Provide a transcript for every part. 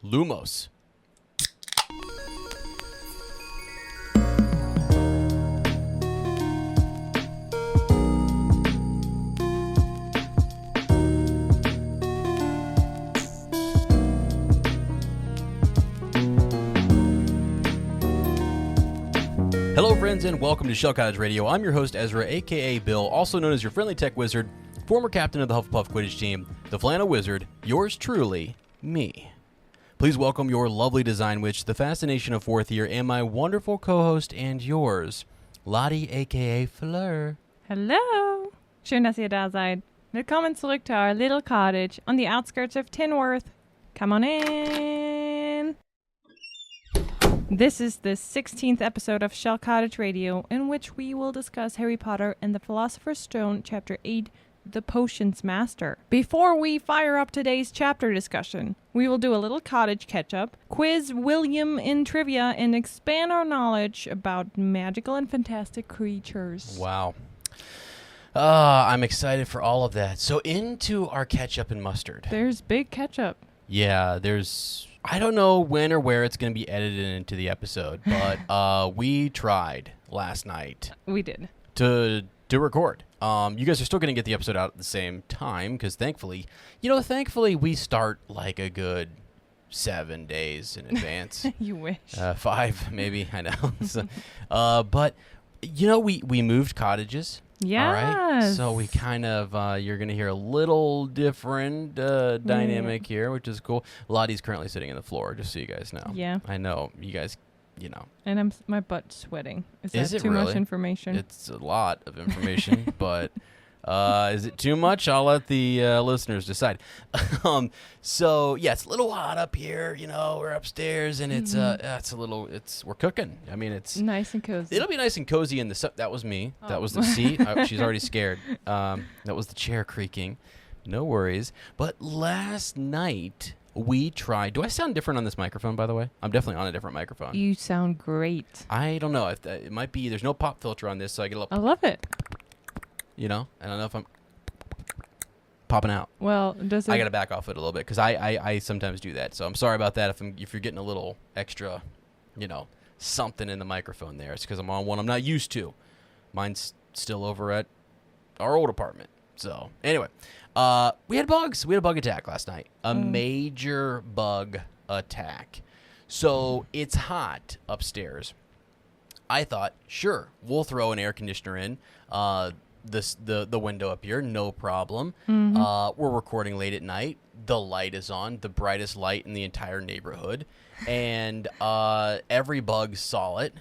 Lumos. Hello, friends, and welcome to Shell Cottage Radio. I'm your host, Ezra, a.k.a. Bill, also known as your friendly tech wizard, former captain of the Hufflepuff Quidditch team, the Flannel Wizard, yours truly, me. Please welcome your lovely design witch, the fascination of fourth year, and my wonderful co-host and yours, Lottie, a.k.a. Fleur. Hallo! Schön, dass ihr da seid. Willkommen zurück to our little cottage on the outskirts of Tinworth. Come on in! This is the 16th episode of Shell Cottage Radio, in which we will discuss Harry Potter and the Philosopher's Stone, Chapter 8, The Potions Master. Before we fire up today's chapter discussion, we will do a little cottage catch-up, quiz William in trivia, and expand our knowledge about magical and fantastic creatures. Wow. I'm excited for all of that. So into our ketchup and mustard. There's big ketchup. Yeah, I don't know when or where it's going to be edited into the episode, but we tried last night. We did. To record. You guys are still going to get the episode out at the same time because thankfully we start like a good 7 days in advance. You wish. 5 maybe, I know. But we moved cottages. Yes. All right. So we kind of, you're going to hear a little different dynamic here, which is cool. Lottie's currently sitting on the floor, just so you guys know. Yeah. I know. You guys, And my butt's sweating. Is Is that it too much really? information? It's a lot of information, but is it too much? I'll let the listeners decide. So yeah, it's a little hot up here. We're upstairs, and it's we're cooking. I mean, it's nice and cozy. It'll be nice and cozy in the. That was me. Oh. That was the seat. She's already scared. That was the chair creaking. No worries. But last night we tried. Do I sound different on this microphone, by the way? I'm definitely on a different microphone. You sound great. I don't know. If it might be. There's no pop filter on this, so I get a I little. love it. I don't know if I'm popping out. Well, does it? I got to back off it a little bit because I sometimes do that. So I'm sorry about that if you're getting a little extra, something in the microphone there. It's because I'm on one I'm not used to. Mine's still over at our old apartment. So anyway, we had bugs. We had a bug attack last night. A major bug attack. So it's hot upstairs. I thought, sure, we'll throw an air conditioner in. The window up here, no problem. Mm-hmm. We're recording late at night. The light is on, the brightest light in the entire neighborhood, and every bug saw it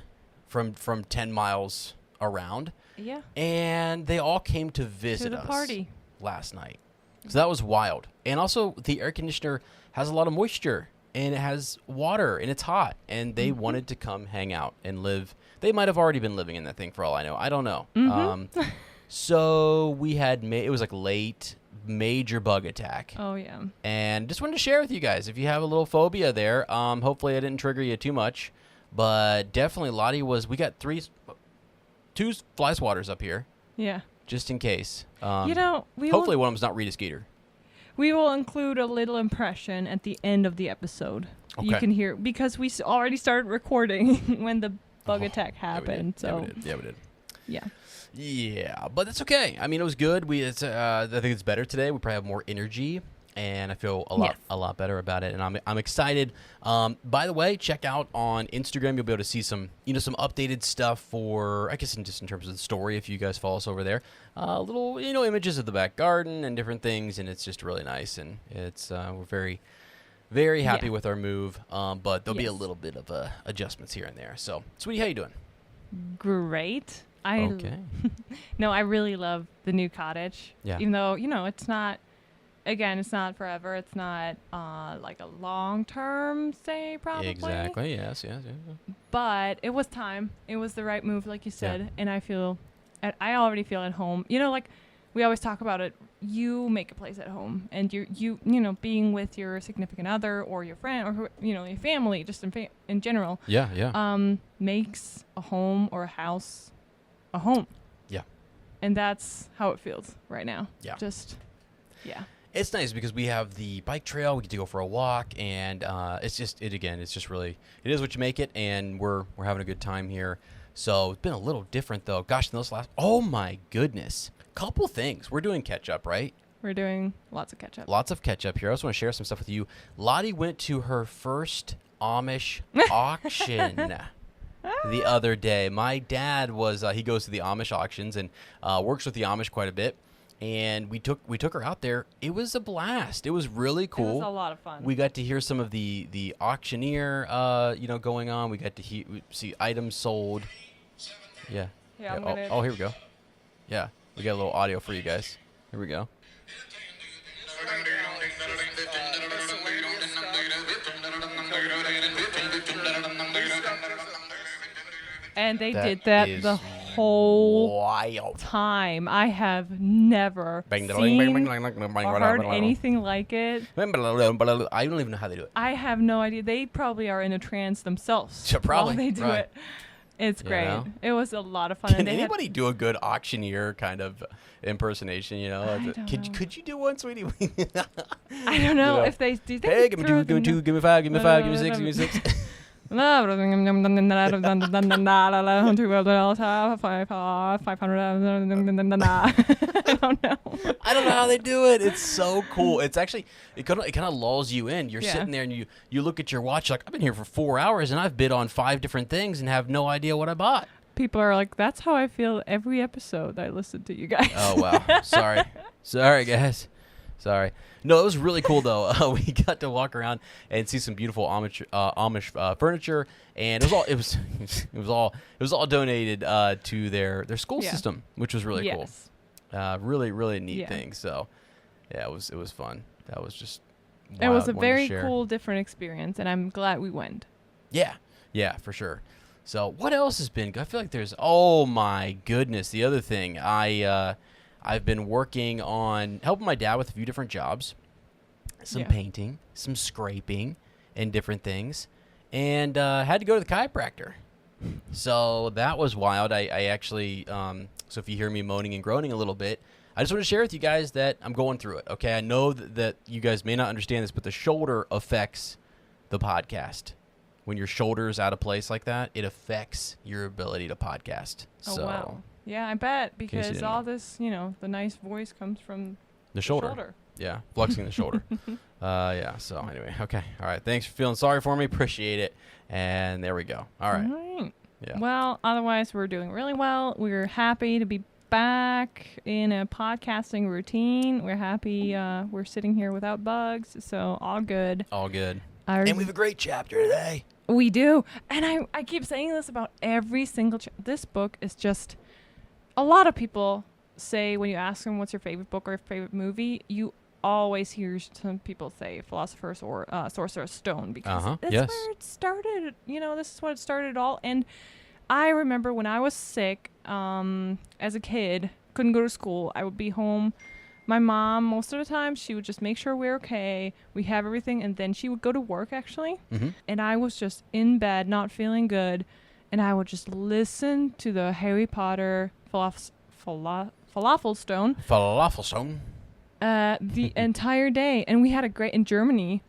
from 10 miles around. Yeah. And they all came to visit the us party last night. So that was wild. And also, the air conditioner has a lot of moisture, and it has water, and it's hot, and they wanted to come hang out and live. They might have already been living in that thing for all I know. I don't know. Mm-hmm. So we had, it was like late, major bug attack. Oh, yeah. And just wanted to share with you guys, if you have a little phobia there, hopefully I didn't trigger you too much. But definitely Lottie we got 2 fly swatters up here. Yeah. Just in case. Hopefully one of them's not Rita Skeeter. We will include a little impression at the end of the episode. Okay. You can hear, because we already started recording when the bug attack happened. Yeah, we did. Yeah. Yeah, but that's okay. I mean, it was good. I think it's better today. We probably have more energy, and I feel a lot better about it. And I'm excited. By the way, check out on Instagram. You'll be able to see some updated stuff for, I guess, just in terms of the story. If you guys follow us over there, little images of the back garden and different things, and it's just really nice. And it's we're very, very happy with our move. But there'll be a little bit of adjustments here and there. So, sweetie, how you doing? Great. Okay. No, I really love the new cottage. Yeah. Even though, it's not, again, it's not forever. It's not like a long-term stay, probably. Exactly. Yes. But it was time. It was the right move, like you said. And I already feel at home. Like we always talk about it. You make a place at home, and you being with your significant other or your friend or your family, just in general. Yeah. Makes a home or a house a home. Yeah. And that's how it feels right now. Yeah. Just, yeah. It's nice because we have the bike trail. We get to go for a walk, and it's just really, it is what you make it, and we're having a good time here. So it's been a little different though. Gosh, in those oh my goodness, couple things. We're doing catch up, right? We're doing lots of catch up. Lots of catch up here. I just want to share some stuff with you. Lottie went to her first Amish auction the other day. My dad was he goes to the Amish auctions and works with the Amish quite a bit. And we took her out there. It was a blast. It was really cool. It was a lot of fun. We got to hear some of the auctioneer going on. We got to see items sold. Yeah. Oh, here we go. Yeah, we got a little audio for you guys. Here we go. And they did that the whole time. I have never seen or heard anything like it. I don't even know how they do it. I have no idea. They probably are in a trance themselves Probably. while they do it. It's great. You know? It was a lot of fun. Can anybody do a good auctioneer kind of impersonation? Could you do one, sweetie? I don't know if they do. Hey, give me 2, give me 2, give me 5, give me 5, give me 6, give me 6. I don't know. I don't know how they do it. It's so cool. It's actually it kind of lulls you in. You're sitting there and you look at your watch like, I've been here for 4 hours and I've bid on 5 different things and have no idea what I bought. People are like, that's how I feel every episode I listen to you guys. Oh wow. Sorry guys. Sorry. No, it was really cool though. We got to walk around and see some beautiful Amish furniture, and it was all donated to their school system, which was really cool. Really really neat thing. So yeah, it was fun. That was just wild. It was a very cool, different experience, and I'm glad we went. Yeah, for sure. So what else has been? I feel like oh my goodness, the other thing I've been working on helping my dad with a few different jobs, some painting, some scraping, and different things, and had to go to the chiropractor. So that was wild. I actually, so if you hear me moaning and groaning a little bit, I just want to share with you guys that I'm going through it. Okay, I know that you guys may not understand this, but the shoulder affects the podcast. When your shoulder's out of place like that, it affects your ability to podcast. Oh, wow. Yeah, I bet, because all this, the nice voice comes from the shoulder. Yeah, flexing the shoulder. So anyway, okay. All right, thanks for feeling sorry for me. Appreciate it. And there we go. All right. Yeah. Well, otherwise, we're doing really well. We're happy to be back in a podcasting routine. We're happy we're sitting here without bugs, so all good. All good. And we have a great chapter today. We do. And I keep saying this about every single this book is just... A lot of people say when you ask them what's your favorite book or favorite movie, you always hear some people say Philosopher's or Sorcerer's Stone, because that's where it started. This is what it started all. And I remember when I was sick as a kid, couldn't go to school. I would be home. My mom, most of the time, she would just make sure we're okay. We have everything. And then she would go to work, actually. Mm-hmm. And I was just in bed, not feeling good. And I would just listen to the Harry Potter Falafel Stone the entire day. And we had in German,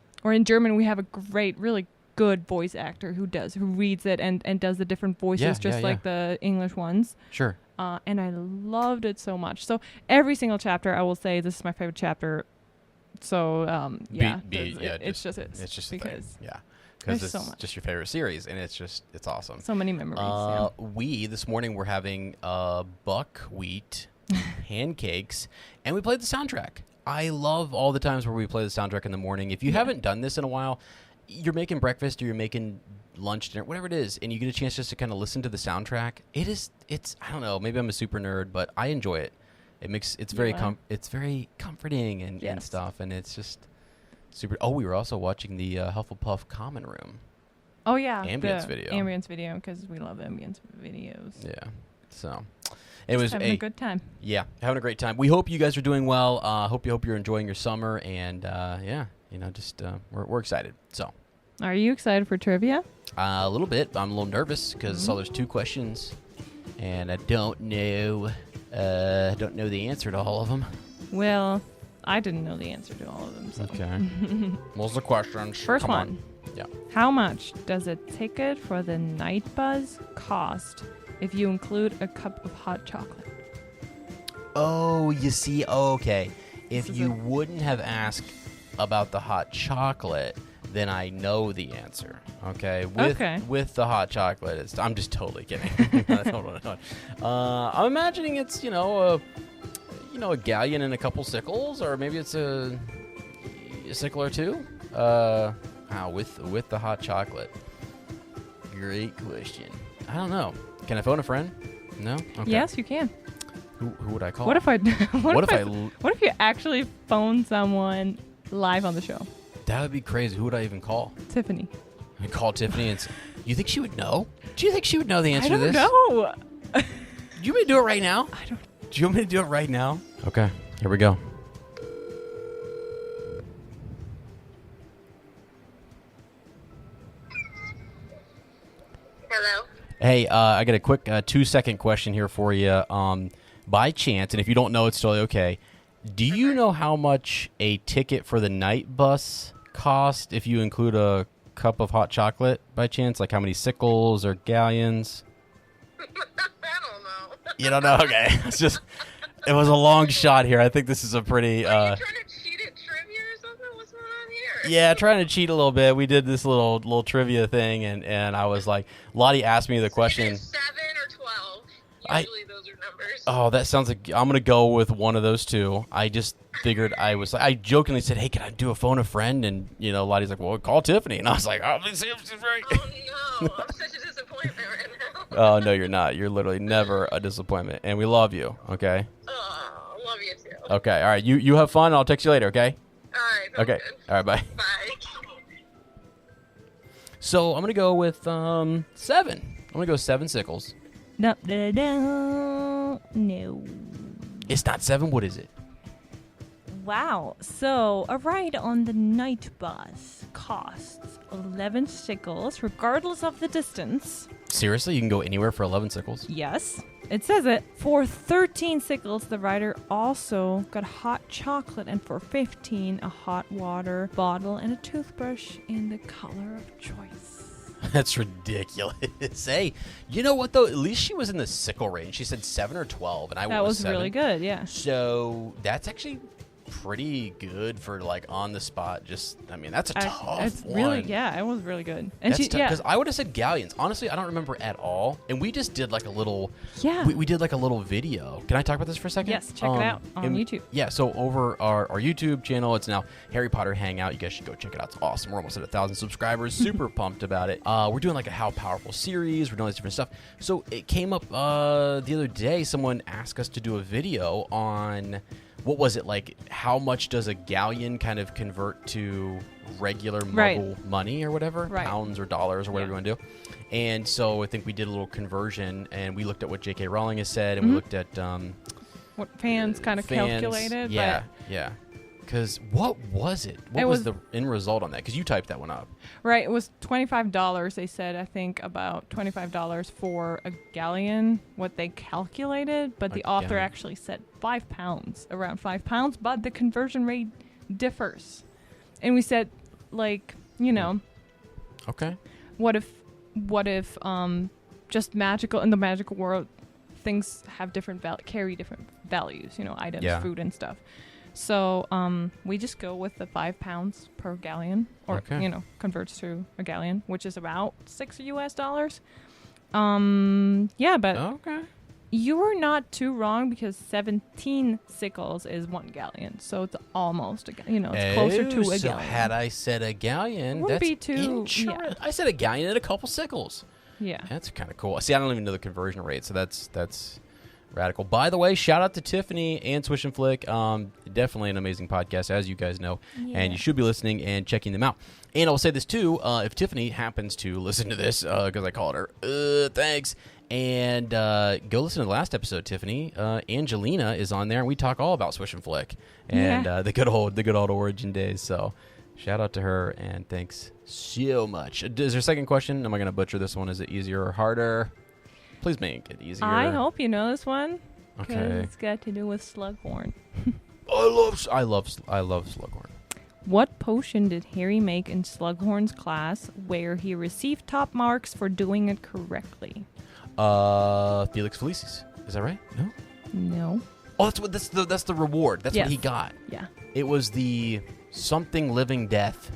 we have a great, really good voice actor who reads it and does the different voices, like the English ones. Sure. And I loved it so much. So every single chapter, I will say this is my favorite chapter. So it's just because because it's so just your favorite series, and it's awesome. So many memories. We this morning were having buckwheat pancakes, and we played the soundtrack. I love all the times where we play the soundtrack in the morning. If you haven't done this in a while, you're making breakfast or you're making lunch, dinner, whatever it is, and you get a chance just to kind of listen to the soundtrack. It's I don't know, maybe I'm a super nerd, but I enjoy it. It's very comforting and stuff, and it's just super. Oh, we were also watching the Hufflepuff Common Room. Oh yeah, ambience video, because we love ambience videos. Yeah, so it was having a good time. Yeah, having a great time. We hope you guys are doing well. Hope you're enjoying your summer, and we're excited. So, are you excited for trivia? A little bit. I'm a little nervous because I saw there's 2 questions, and I don't know the answer to all of them. Well, I didn't know the answer to all of them. So. Okay. What's the question? First Come one. on. Yeah. How much does a ticket for the night buzz cost if you include a cup of hot chocolate? Oh, you see, okay. If This is you wouldn't have asked about the hot chocolate, then I know the answer. Okay. With the hot chocolate, I'm just totally kidding. I'm imagining it's a galleon and a couple sickles, or maybe it's a sickle or two. With the hot chocolate. Great question. I don't know. Can I phone a friend? No. Okay. Yes, you can. Who would I call? What if you actually phone someone live on the show? That would be crazy. Who would I even call? Tiffany. I call Tiffany and you think she would know? Do you think she would know the answer I don't to this? know. Do you want me to do it right now? I don't. Do you want me to do it right now? Okay. Here we go. Hello. Hey, I got a quick 2-second question here for you. By chance, and if you don't know, it's totally okay. Do you know how much a ticket for the night bus cost if you include a cup of hot chocolate by chance? Like how many sickles or galleons? I don't know. You don't know? Okay. It was a long shot here. I think this is a pretty... Are you trying to cheat at trivia or something? What's going on here? Yeah, trying to cheat a little bit. We did this little trivia thing, and I was like... Lottie asked me the question... Is it 7 or 12? Usually those are numbers. Oh, that sounds like... I'm going to go with one of those two. I just figured I jokingly said, hey, can I do a phone a friend? And, Lottie's like, well, call Tiffany. And I was like, oh, let's see if she's right. Oh, no. I'm such a disappointment right now. Oh, no, you're not. You're literally never a disappointment. And we love you, okay? Oh, love you too. Okay, all right. You have fun. I'll text you later, okay? All right. Okay. Good. All right, bye. Bye. So I'm going to go with 7. I'm going to go 7 sickles. No. It's not 7. What is it? Wow. So a ride on the night bus costs 11 sickles, regardless of the distance. Seriously? You can go anywhere for 11 sickles? Yes, it says it. For 13 sickles, the rider also got hot chocolate, and for 15, a hot water bottle and a toothbrush in the color of choice. That's ridiculous. Hey, you know what, though? At least she was in the sickle range. She said 7 or 12, and I That was 7. really good, yeah. So that's actually pretty good for, like, on the spot. That's a tough it's one. really, yeah, it was really good. And That's tough, because I would have said galleons. Honestly, I don't remember at all. And we just did like a little... Yeah. We did like a little video. Can I talk about this for a second? Yes, check it out on YouTube. Yeah, so over our YouTube channel, it's now Harry Potter Hangout. You guys should go check it out. It's awesome. We're almost at 1,000 subscribers. Super pumped about it. We're doing like a How Powerful series. We're doing all this different stuff. So it came up the other day. Someone asked us to do a video on... What was it, like, how much does a galleon kind of convert to regular Muggle money or whatever? Right. Pounds or dollars or whatever you want to do. And so I think we did a little conversion, and we looked at what J.K. Rowling has said, and we looked at... what fans kind of calculated. Yeah, yeah. Because what was it? What was the end result on that? Because you typed that one up. Right, it was $25. They said, I think, about $25 for a galleon, what they calculated. But the author actually said 5 pounds, around 5 pounds. But the conversion rate differs. And we said, like, Okay. What if just magical, in the magical world, things have carry different values, items, food and stuff. So we just go with the 5 pounds per galleon, or converts to a galleon, which is about $6 US. Yeah, but okay. You were not too wrong, because 17 sickles is 1 galleon, so it's almost it's closer to a so galleon. Had I said a galleon, Wouldn't that's be too. Yeah. I said a galleon and a couple sickles. Yeah, that's kind of cool. See, I don't even know the conversion rate, so that's radical. By the way, shout out to Tiffany and Swish and Flick. Definitely an amazing podcast, as you guys know, and you should be listening and checking them out. And I'll say this too: if Tiffany happens to listen to this, because I called her, thanks. And go listen to the last episode, Tiffany. Angelina is on there, and we talk all about Swish and Flick and the good old origin days. So shout out to her, and thanks so much. Is there a second question? Am I going to butcher this one? Is it easier or harder? Please make it easier. I hope you know this one. Okay. It's got to do with Slughorn. I love Slughorn. What potion did Harry make in Slughorn's class where he received top marks for doing it correctly? Felix Felicis. Is that right? No. No. Oh, that's the reward. That's what he Yes. got. Yeah. It was the something living death.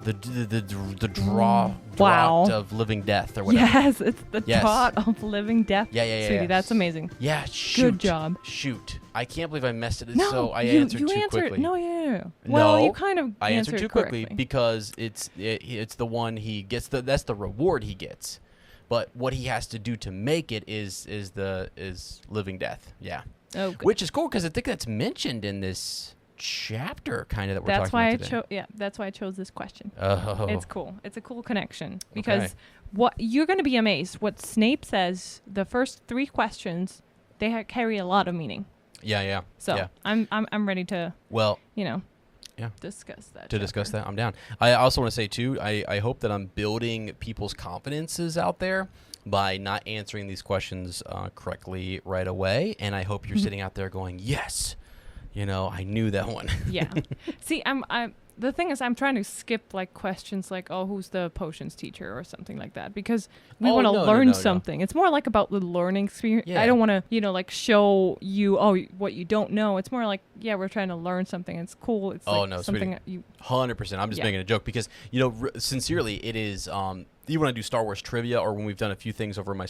The draught Wow. of living death or whatever. Yes, it's the Yes. draught of living death. Yeah. Sweetie, that's amazing. Yeah, shoot. Good job. Shoot. I can't believe I messed it. No, So I you answered too answered, quickly. No, yeah. Well, No, you kind of I answered too quickly correctly. because it's the one he gets. That's the reward he gets. But what he has to do to make it is living death. Yeah. Oh, good. Which is cool because I think that's mentioned in this chapter kind of that we're That's talking why about today. that's why I chose this question. Oh. It's cool. It's a cool connection because Okay. what you're going to be amazed. What Snape says, the first 3 questions, they carry a lot of meaning. Yeah. So yeah. I'm ready to Well, yeah to discuss that. discuss that, I'm down. I also want to say too, I hope that I'm building people's confidences out there by not answering these questions correctly right away, and I hope you're sitting out there going, yes, I knew that one. Yeah. See, I'm the thing is I'm trying to skip like questions like, oh, who's the potions teacher or something like that because we Oh, want to no, learn no. something. It's more like about the learning experience. Yeah. I don't want to, like show you what you don't know. It's more like, yeah, we're trying to learn something. It's cool. It's Oh, like no, something sweetie. that you 100%. I'm just Yeah. making a joke because, sincerely, it is, even when I do Star Wars trivia or when we've done a few things over my,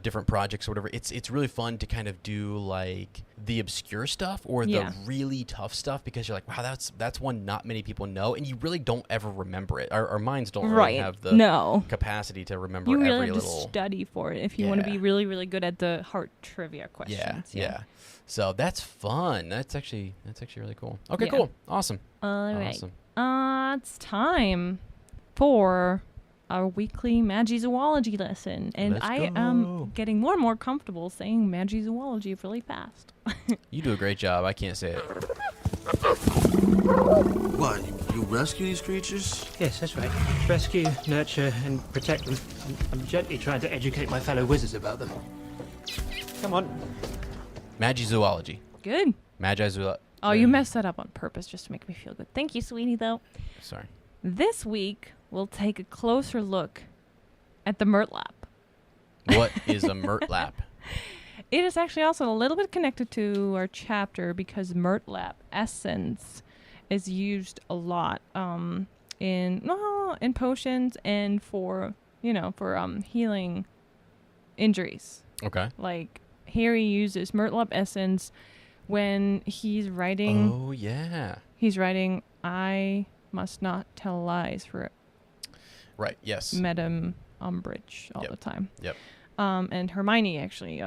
different projects or whatever, it's really fun to kind of do like the obscure stuff or Yeah. the really tough stuff because you're like, wow, that's one not many people know, and you really don't ever remember it. Our minds don't really right. have the No. capacity to remember You really every have little. to study for it if you want to Yeah. be really, really good at the hard trivia Yeah, questions. yeah. So that's fun. That's actually really cool. Okay, Yeah. cool. Awesome. All right. Awesome. It's time for our weekly Magizoology lesson. And Let's I go. am getting more and more comfortable saying Magizoology really fast. You do a great job. I can't say it. What, you rescue these creatures? Yes, that's right. Rescue, nurture, and protect them. I'm gently trying to educate my fellow wizards about them. Come on. Magizoology. Good. Magizoology. Oh, you messed that up on purpose just to make me feel good. Thank you, sweetie, though. Sorry. This week, we'll take a closer look at the Murtlap. What is a Murtlap? It is actually also a little bit connected to our chapter because Murtlap essence is used a lot in potions and for healing injuries. Okay. Like Harry uses Murtlap essence when he's writing. Oh yeah. He's writing, "I must not tell lies" for Right. Yes. Madame Umbridge all Yep. the time. Yep. And Hermione actually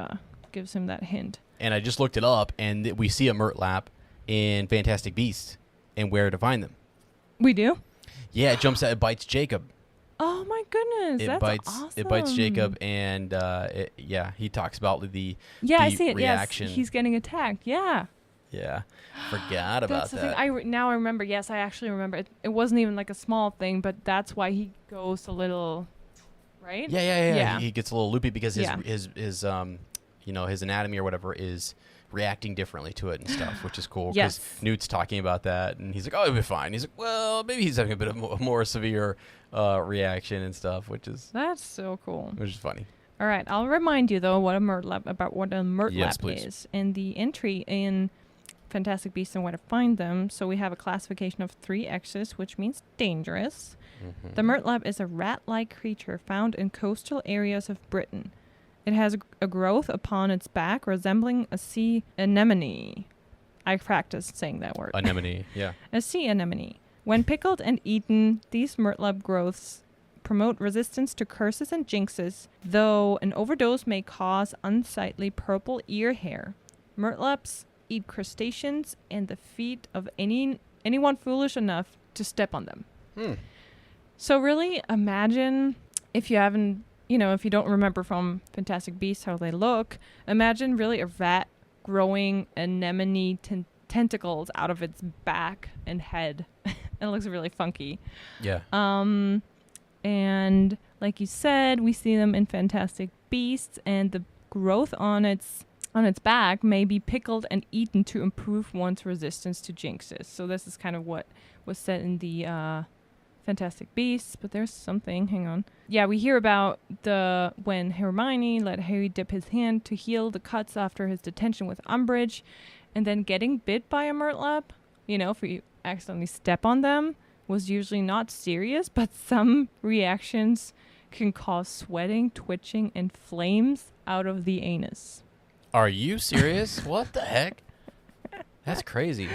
gives him that hint. And I just looked it up, and we see a Murtlap in Fantastic Beasts and Where to Find Them. We do? Yeah, it jumps out. It bites Jacob. Oh my goodness, It that's bites. awesome. It bites Jacob, and he talks about the I the see it. reaction. Yes, he's getting attacked. Yeah. Yeah. Forgot about That's the that. thing. Now I remember. Yes, I actually remember. It wasn't even like a small thing, but that's why he goes a little, right? Yeah. Yeah. He gets a little loopy because his Yeah. his anatomy or whatever is reacting differently to it and stuff, which is cool. Yes. Newt's talking about that, and he's like, "Oh, it'll be fine." He's like, "Well, maybe he's having a bit of more severe reaction and stuff," which is That's so cool. funny. All right, I'll remind you though what a Murtlap Yes, please. is, and the entry in Fantastic Beasts and Where to Find Them. So we have a classification of 3 X's, which means dangerous. Mm-hmm. The Murtlap is a rat-like creature found in coastal areas of Britain. It has a growth upon its back resembling a sea anemone. I practiced saying that word. Anemone, yeah. A sea anemone. When pickled and eaten, these Murtlap growths promote resistance to curses and jinxes, though an overdose may cause unsightly purple ear hair. Murtlaps eat crustaceans and the feet of anyone foolish enough to step on them. So really imagine, if you haven't, if you don't remember from Fantastic Beasts how they look, imagine really a rat growing anemone tentacles out of its back and head. It looks really funky. Yeah. And like you said, we see them in Fantastic Beasts, and the growth on its on its back may be pickled and eaten to improve one's resistance to jinxes. So this is kind of what was said in the Fantastic Beasts, but there's something. Hang on. Yeah, we hear about when Hermione let Harry dip his hand to heal the cuts after his detention with Umbridge, and then getting bit by a murtlap. If you accidentally step on them, was usually not serious, but some reactions can cause sweating, twitching, and flames out of the anus. Are you serious? What the heck? That's crazy.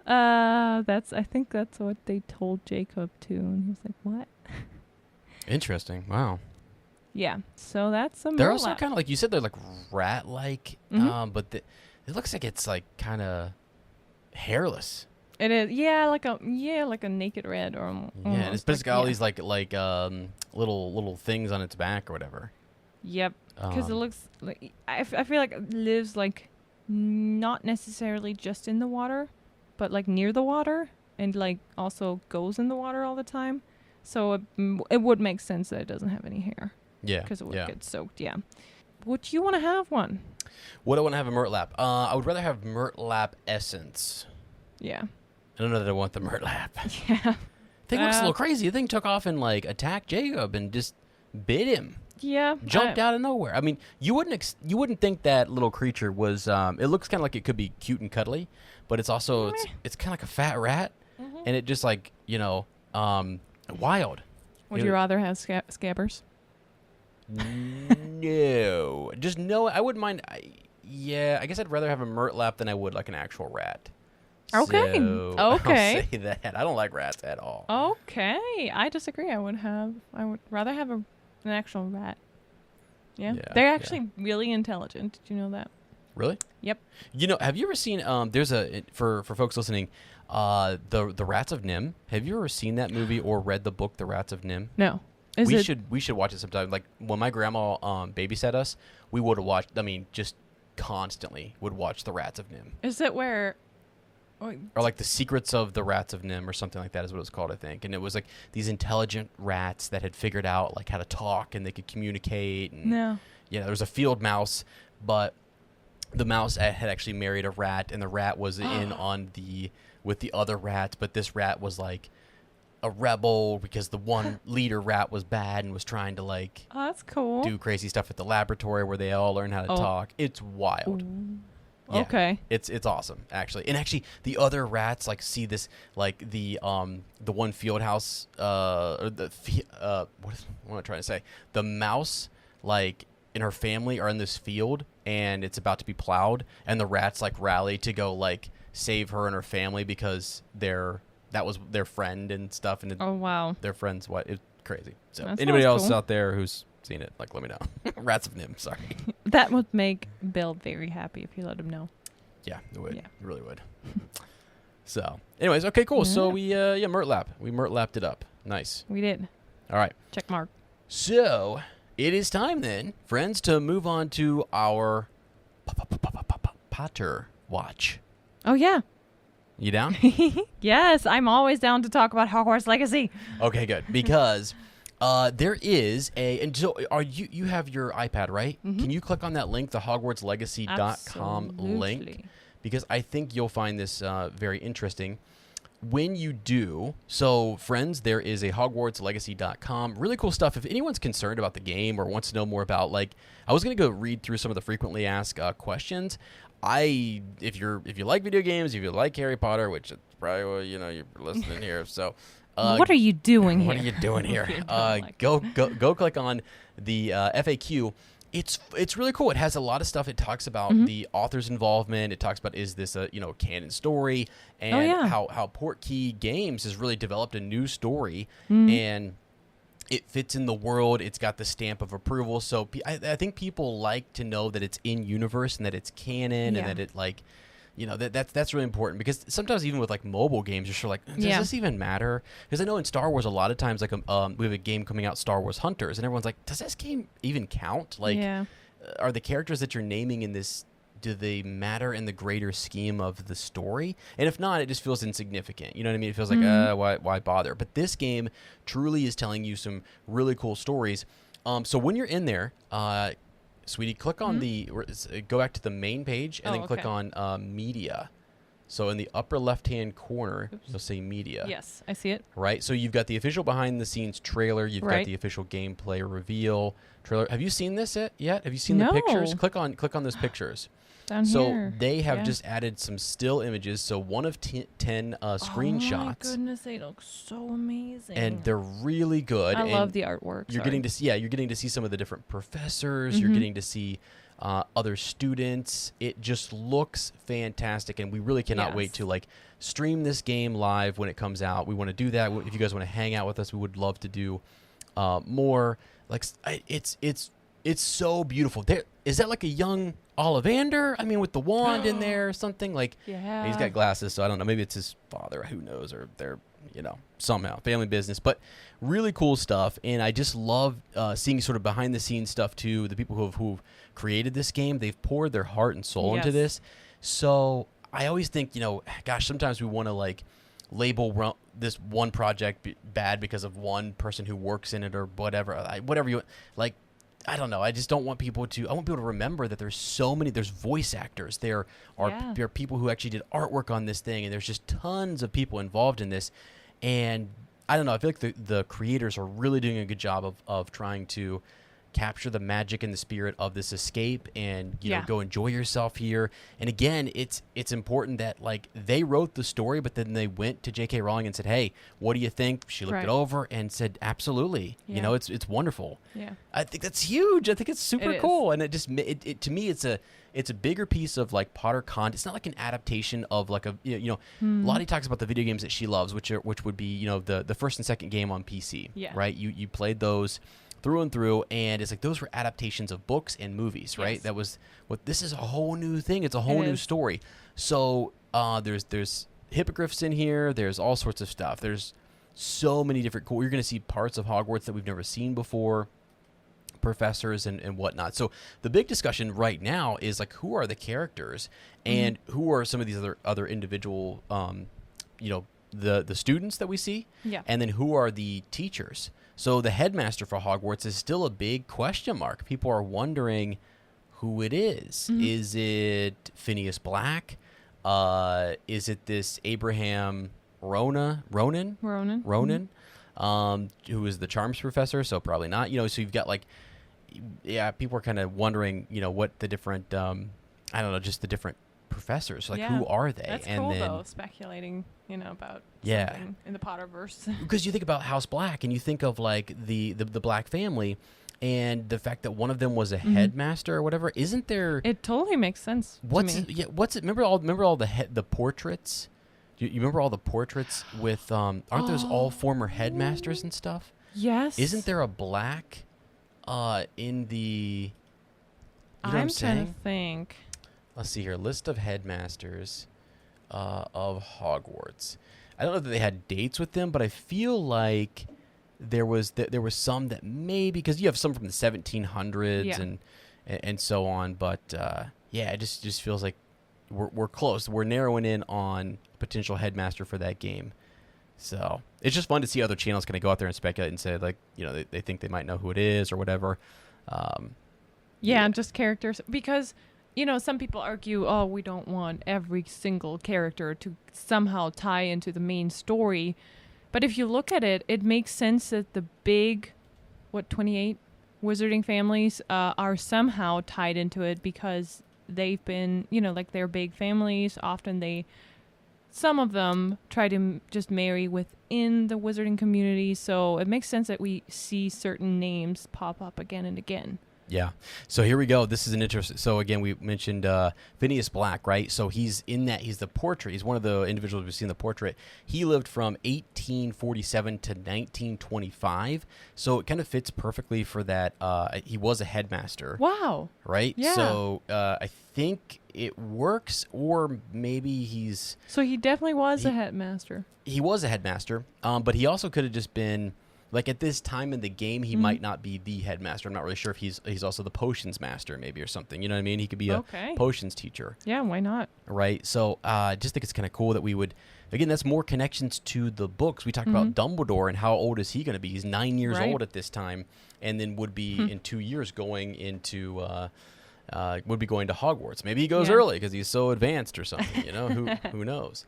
I think that's what they told Jacob too, and he was like, "What?" Interesting. Wow. Yeah. So that's a. They're also kind of like you said. They're like rat-like, but it looks like it's like kind of hairless. It is, like a naked rat or. Yeah, and it's basically all these like little things on its back or whatever. Yep. Because it looks like I feel like it lives like not necessarily just in the water, but like near the water, and like also goes in the water all the time. So it would make sense that it doesn't have any hair. Yeah. Because it would get soaked. Yeah. Would you want to have one? Would I want to have a murtlap? I would rather have murtlap essence. Yeah. I don't know that I want the murtlap. Yeah. Thing looks a little crazy. The thing took off and like attacked Jacob and just bit him. Yeah. Jumped out of nowhere. I mean, you wouldn't think that little creature was. It looks kind of like it could be cute and cuddly, but it's also it's kind of like a fat rat, and it just like wild. Would you rather have scabbers? No, just no. I wouldn't mind. I guess I'd rather have a murtlap than I would like an actual rat. Okay. So, okay. I'll say that. I don't like rats at all. Okay. I disagree. I would rather have an actual rat. Yeah. They're actually really intelligent. Did you know that? Really? Yep. Have you ever seen there's for folks listening, the Rats of Nim? Have you ever seen that movie or read the book The Rats of Nim? No. We should watch it sometime. Like when my grandma babysat us, we would have watched, just constantly would watch The Rats of Nim. Is it where or like The Secrets of the Rats of Nim or something like that is what it was called, I think. And it was like these intelligent rats that had figured out like how to talk and they could communicate. And, no. Yeah, there was a field mouse, but the mouse had actually married a rat, and the rat was with the other rats, but this rat was like a rebel because the one leader rat was bad and was trying to like that's cool. do crazy stuff at the laboratory where they all learn how to talk. It's wild. Yeah, okay. It's awesome, actually. And actually the other rats like see this like the one field house or what am I trying to say? The mouse like in her family are in this field and it's about to be plowed, and the rats like rally to go like save her and her family because that was their friend and stuff, and oh wow, their friend's what? It's crazy. So that anybody else cool. out there who's seen it, like, let me know. Rats of Nim, sorry. That would make Bill very happy if you let him know. Yeah, it would. Yeah. It really would. So, anyways, okay, cool. So we murtlap. We murtlapped it up. Nice. We did. All right. Check mark. So it is time then, friends, to move on to our Potter watch. Oh yeah. You down? Yes, I'm always down to talk about Hogwarts Legacy. Okay, good. Because there is and so you have your iPad, right? Mm-hmm. Can you click on that link, the hogwartslegacy.com link? Because I think you'll find this very interesting. When you do, so friends, there is a hogwartslegacy.com. Really cool stuff. If anyone's concerned about the game or wants to know more about, like, I was going to go read through some of the frequently asked questions. If you like video games, if you like Harry Potter, which is probably what, you're listening here. So, what are you doing here? What are you doing here? Go click on the FAQ. It's really cool. It has a lot of stuff. It talks about the author's involvement. It talks about, is this a canon story, and how Portkey Games has really developed a new story, and it fits in the world. It's got the stamp of approval. So I think people like to know that it's in universe and that it's canon, and that it that's really important, because sometimes even with like mobile games, you're sure like, does this even matter? Because I know in Star Wars a lot of times, like we have a game coming out, Star Wars Hunters, and everyone's like, does this game even count? Like, are the characters that you're naming in this, do they matter in the greater scheme of the story? And if not, it just feels insignificant. You know what I mean? It feels like why bother? But this game truly is telling you some really cool stories. So when you're in there, sweetie, click on go back to the main page and then click okay. on media. So in the upper left-hand corner, you'll say media. Yes, I see it. Right. So you've got the official behind-the-scenes trailer. You've got the official gameplay reveal trailer. Have you seen this yet? Have you seen the pictures? Click on those pictures. Down so here. they have just added some still images. So one of 10 screenshots. Oh my goodness, they look so amazing. And they're really good. I love the artwork. You're getting to see, you're getting to see some of the different professors. You're getting to see other students. It just looks fantastic, and we really cannot wait to stream this game live when it comes out. We want to do that. If you guys want to hang out with us, we would love to do more. It's so beautiful. Is that like a young Ollivander? I mean, with the wand in there or something Yeah. He's got glasses, so I don't know. Maybe it's his father. Who knows? Or they're somehow family business. But really cool stuff, and I just love seeing sort of behind the scenes stuff too. The people who've created this game, they've poured their heart and soul into this. So I always think, gosh, sometimes we want to label this one project bad because of one person who works in it or whatever. Whatever you like. I don't know. I just don't want people to. I want people to remember that there's so many. There's voice actors. There are people who actually did artwork on this thing, and there's just tons of people involved in this. And I don't know. I feel like the creators are really doing a good job of trying to capture the magic and the spirit of this escape, and go enjoy yourself here. And again, it's important that they wrote the story, but then they went to J.K. Rowling and said, "Hey, what do you think?" She looked it over and said, "Absolutely." Yeah. It's wonderful. Yeah. I think that's huge. I think it's super cool, and it just to me it's a bigger piece of Potter content. It's not like an adaptation of Lottie talks about the video games that she loves, which would be the first and second game on PC. Yeah. Right. You played those through and through, and it's those were adaptations of books and movies, right? Yes. That was what this is a whole new thing. It's a whole new story. So there's hippogriffs in here. There's all sorts of stuff. There's so many different cool. You're going to see parts of Hogwarts that we've never seen before, professors and whatnot. So the big discussion right now is who are the characters and who are some of these other individual, the students that we see, and then who are the teachers. So the headmaster for Hogwarts is still a big question mark. People are wondering who it is. Is it Phineas Black? Is it this Abraham Ronan? Who is the charms professor? So probably not. So you've got people are kind of wondering, what the different, just the different professors, who are they? That's and cool, then, though, speculating, about something in the Potterverse. Because you think about House Black, and you think of the Black family, and the fact that one of them was a headmaster or whatever. Isn't there? It totally makes sense. What's to me. it? Yeah. What's it? Remember all the portraits? You remember all the portraits with? Aren't those all former headmasters and stuff? Yes. Isn't there a Black? In the. I'm trying to think. Let's see here. List of headmasters of Hogwarts. I don't know that they had dates with them, but I feel like there was some that maybe, because you have some from the 1700s and so on. But it just feels like we're close. We're narrowing in on potential headmaster for that game. So it's just fun to see other channels kind of go out there and speculate and say they think they might know who it is or whatever. Just characters, because some people argue, oh, we don't want every single character to somehow tie into the main story. But if you look at it, it makes sense that the big, 28 wizarding families are somehow tied into it, because they've been, they're big families. Often some of them try to just marry within the wizarding community. So it makes sense that we see certain names pop up again and again. Yeah. So here we go. This is an interesting. So again, we mentioned Phineas Black, right? So he's the portrait. He's one of the individuals we've seen the portrait. He lived from 1847 to 1925. So it kind of fits perfectly for that. He was a headmaster. Wow. Right? Yeah. So I think it works, or maybe he's... So he definitely was a headmaster. He was a headmaster, but he also could have just been... Like at this time in the game, he might not be the headmaster. I'm not really sure if he's also the potions master, maybe, or something. You know what I mean? He could be a potions teacher. Yeah, why not? Right. So I just think it's kind of cool that we would. Again, that's more connections to the books. We talked about Dumbledore and how old is he going to be? He's 9 years old at this time, and then would be in 2 years going into would be going to Hogwarts. Maybe he goes early because he's so advanced or something. You know, who knows?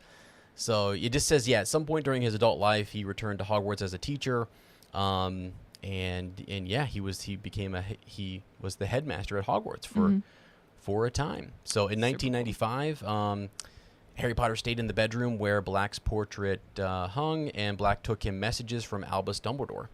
So it just says, at some point during his adult life, he returned to Hogwarts as a teacher. And he was the headmaster at Hogwarts for a time. So in 1995, Harry Potter stayed in the bedroom where Black's portrait hung, and Black took him messages from Albus Dumbledore.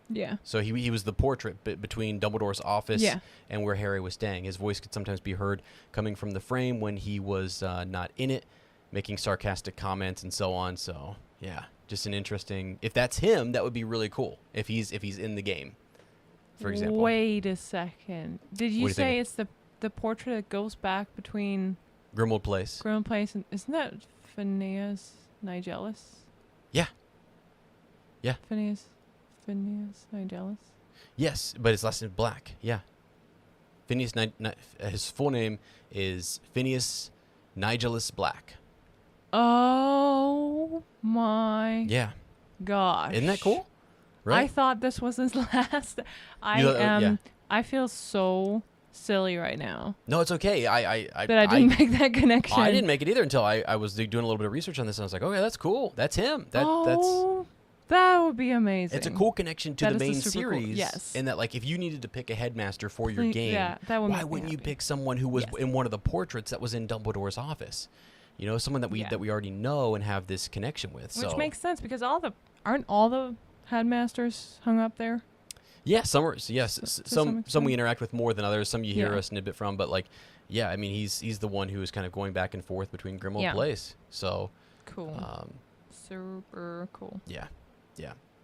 Yeah. So he was the portrait between Dumbledore's office and where Harry was staying. His voice could sometimes be heard coming from the frame when he was not in it, making sarcastic comments and so on. So yeah. Just an interesting. If that's him, that would be really cool. If he's in the game, for example. Wait a second. Did you say think? it's the portrait that goes back between Grimmauld Place? Grimmauld Place, and isn't that Phineas Nigellus? Yeah. Phineas Nigellus. Yes, but his last name is Black. Yeah. Phineas. His full name is Phineas Nigellus Black. Oh my gosh. Isn't that cool? Right? I thought this was his last. I feel so silly right now. No, it's okay. That I didn't make that connection. I didn't make it either until I was doing a little bit of research on this, and I was like, okay, that's cool. That's him. That would be amazing. It's a cool connection to the main series. Cool. Yes. And that, like, if you needed to pick a headmaster for your game, why wouldn't you pick someone who was in one of the portraits that was in Dumbledore's office? You know, someone that we already know and have this connection with. Which makes sense because aren't all the headmasters hung up there? Yeah, some we interact with more than others. Some you hear a snippet from, but I mean, he's the one who is kind of going back and forth between Grimmauld Place. So cool, super cool. Yeah.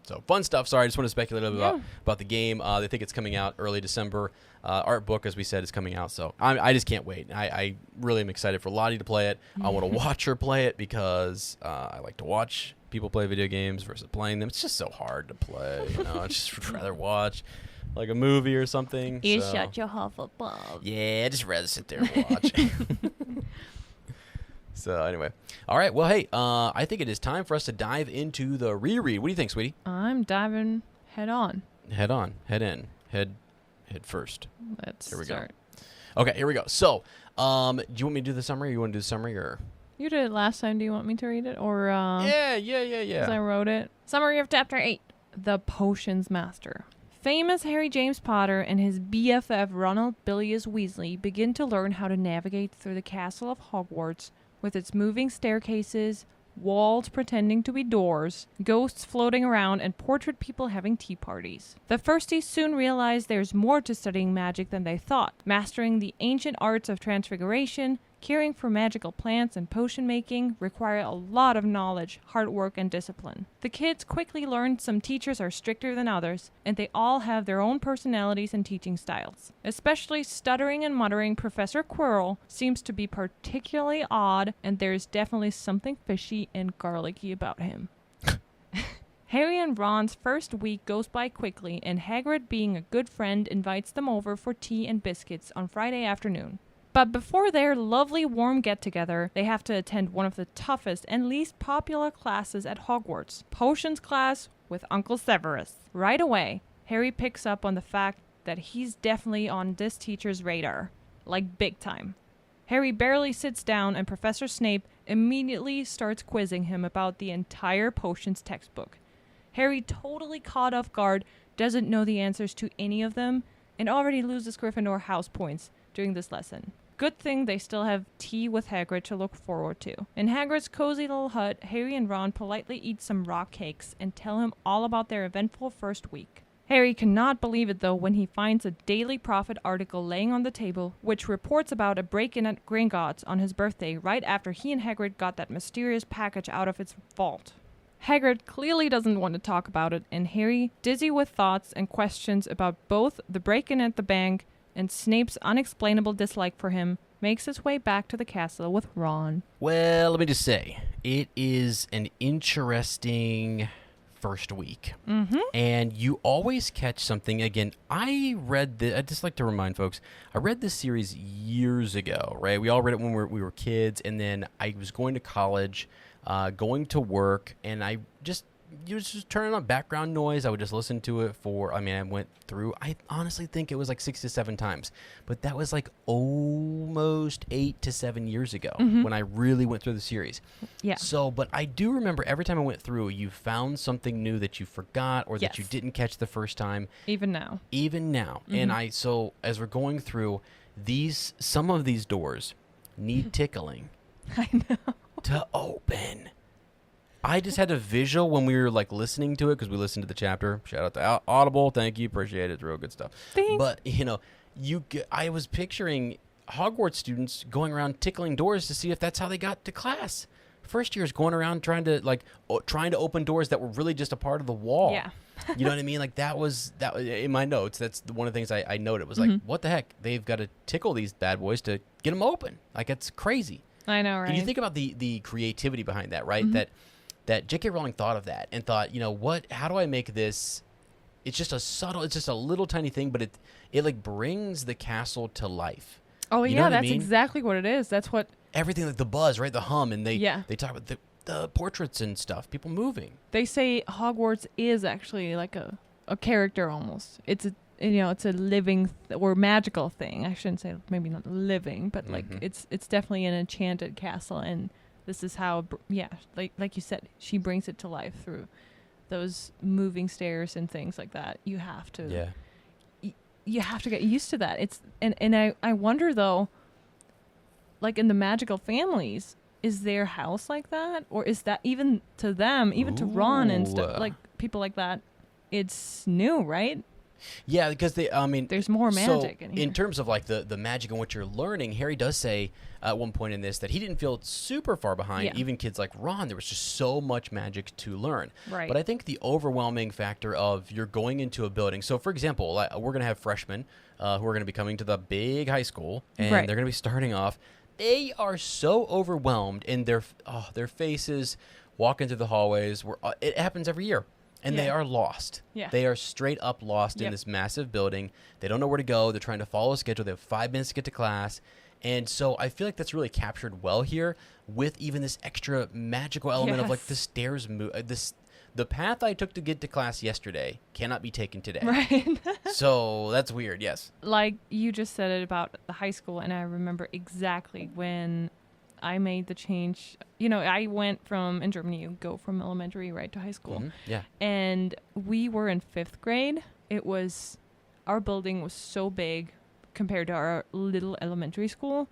So fun stuff. Sorry, I just want to speculate a little bit about the game. They think it's coming out early December. Art book, as we said, is coming out. So I just can't wait. I really am excited for Lottie to play it. I want to watch her play it because I like to watch people play video games versus playing them. It's just so hard to play. You know, I just rather watch like a movie or something. Shut your Hufflepuff. Yeah, I just rather sit there and watch. So anyway, all right. Well, hey, I think it is time for us to dive into the reread. What do you think, sweetie? I'm diving head on. Head on. Head in. Head first. Let's here we start. Go. Okay, here we go. So, do you want me to do the summary? Or you want to do the summary, or you did it last time? Do you want me to read it, or Yeah. Because I wrote it. Summary of Chapter 8: The Potions Master. Famous Harry James Potter and his BFF Ronald Bilious Weasley begin to learn how to navigate through the castle of Hogwarts, with its moving staircases, walls pretending to be doors, ghosts floating around, and portrait people having tea parties. The firsties soon realize there's more to studying magic than they thought. Mastering the ancient arts of transfiguration, caring for magical plants, and potion making require a lot of knowledge, hard work, and discipline. The kids quickly learn some teachers are stricter than others, and they all have their own personalities and teaching styles. Especially stuttering and muttering Professor Quirrell seems to be particularly odd, and there's definitely something fishy and garlicky about him. Harry and Ron's first week goes by quickly, and Hagrid, being a good friend, invites them over for tea and biscuits on Friday afternoon. But before their lovely warm get-together, they have to attend one of the toughest and least popular classes at Hogwarts, Potions class with Uncle Severus. Right away, Harry picks up on the fact that he's definitely on this teacher's radar, like big time. Harry barely sits down, and Professor Snape immediately starts quizzing him about the entire Potions textbook. Harry, totally caught off guard, doesn't know the answers to any of them, and already loses Gryffindor house points during this lesson. Good thing they still have tea with Hagrid to look forward to. In Hagrid's cozy little hut, Harry and Ron politely eat some rock cakes and tell him all about their eventful first week. Harry cannot believe it, though, when he finds a Daily Prophet article laying on the table, which reports about a break-in at Gringotts on his birthday right after he and Hagrid got that mysterious package out of its vault. Hagrid clearly doesn't want to talk about it, and Harry, dizzy with thoughts and questions about both the break-in at the bank and Snape's unexplainable dislike for him, makes his way back to the castle with Ron. Well, let me just say, it is an interesting first week. And you always catch something. Again, I just like to remind folks, I read this series years ago, right? We all read it when we were kids, and then I was going to college, going to work, and I just turning on background noise. I would just listen to it I went through, I honestly think it was like 6 to 7 times, but that was like almost 8 to 7 years ago when I really went through the series. Yeah. So, but I do remember every time I went through, you found something new that you forgot or that you didn't catch the first time. Even now. And so as we're going through some of these doors need tickling. I know. To open. I just had a visual when we were like listening to it because we listened to the chapter. Shout out to Audible, thank you, appreciate it. It's real good stuff. Thanks. But I was picturing Hogwarts students going around tickling doors to see if that's how they got to class. First years going around trying to open doors that were really just a part of the wall. Yeah. You know what I mean? Like that was in my notes. That's one of the things I noted was like, what the heck? They've got to tickle these bad boys to get them open. Like it's crazy. I know, right? And you think about the creativity behind that, right? That J.K. Rowling thought of that and thought, how do I make this? It's just a little tiny thing, but it like brings the castle to life. Oh, you know what I that's mean? exactly what it is. That's what everything, like the buzz, right? The hum, and they talk about the portraits and stuff, people moving. They say Hogwarts is actually like a character almost. It's a living or magical thing. I shouldn't say maybe not living, but like it's definitely an enchanted castle, and this is how, like you said, she brings it to life through those moving stairs and things like that. You have to, you have to get used to that. It's and I wonder though, like in the magical families, is their house like that, or is that even to them, even to Ron and stuff, like people like that, it's new, right? Yeah, because there's more magic in here. In terms of like the magic and what you're learning, Harry does say at one point in this that he didn't feel super far behind. Yeah. Even kids like Ron, there was just so much magic to learn. Right. But I think the overwhelming factor of you're going into a building. So, for example, we're going to have freshmen who are going to be coming to the big high school, and they're going to be starting off. They are so overwhelmed in their faces, walking through the hallways. It happens every year. And they are lost. Yeah. They are straight up lost in this massive building. They don't know where to go. They're trying to follow a schedule. They have 5 minutes to get to class. And so I feel like that's really captured well here with even this extra magical element of like the stairs move. The path I took to get to class yesterday cannot be taken today. Right. So that's weird, yes. Like you just said it about the high school, and I remember exactly when I made the change. I went from, in Germany, you go from elementary right to high school. Mm-hmm. Yeah. And we were in 5th grade. Our building was so big compared to our little elementary school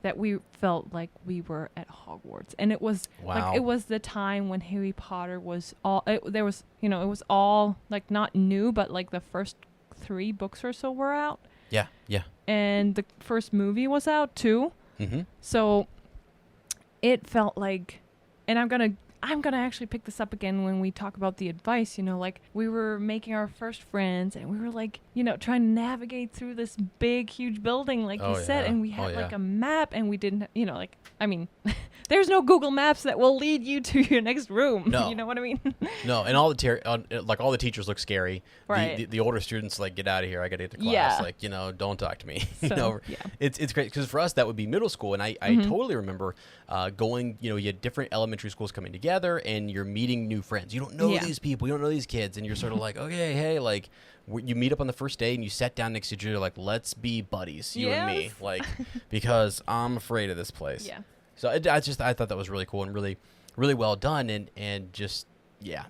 that we felt like we were at Hogwarts. And it was like, it was the time when Harry Potter was it was all like not new, but like the first 3 books or so were out. Yeah. Yeah. And the first movie was out too. Mm-hmm. So it felt like, and I'm gonna actually pick this up again when we talk about the advice, like we were making our first friends and we were like, trying to navigate through this big, huge building, like you said, and we had like a map, and we didn't, there's no Google Maps that will lead you to your next room. No. You know what I mean? No, and all the teachers look scary. Right. The older students like, get out of here. I got to get to class. Yeah. Like, don't talk to me. So, It's great because for us that would be middle school, and I totally remember going. You had different elementary schools coming together, and you're meeting new friends. You don't know these people. You don't know these kids, and you're sort of like, okay, hey, like. You meet up on the first day and you sat down next to each other like, let's be buddies, you and me, like, because I'm afraid of this place. Yeah. So I thought that was really cool and really, really well done, and just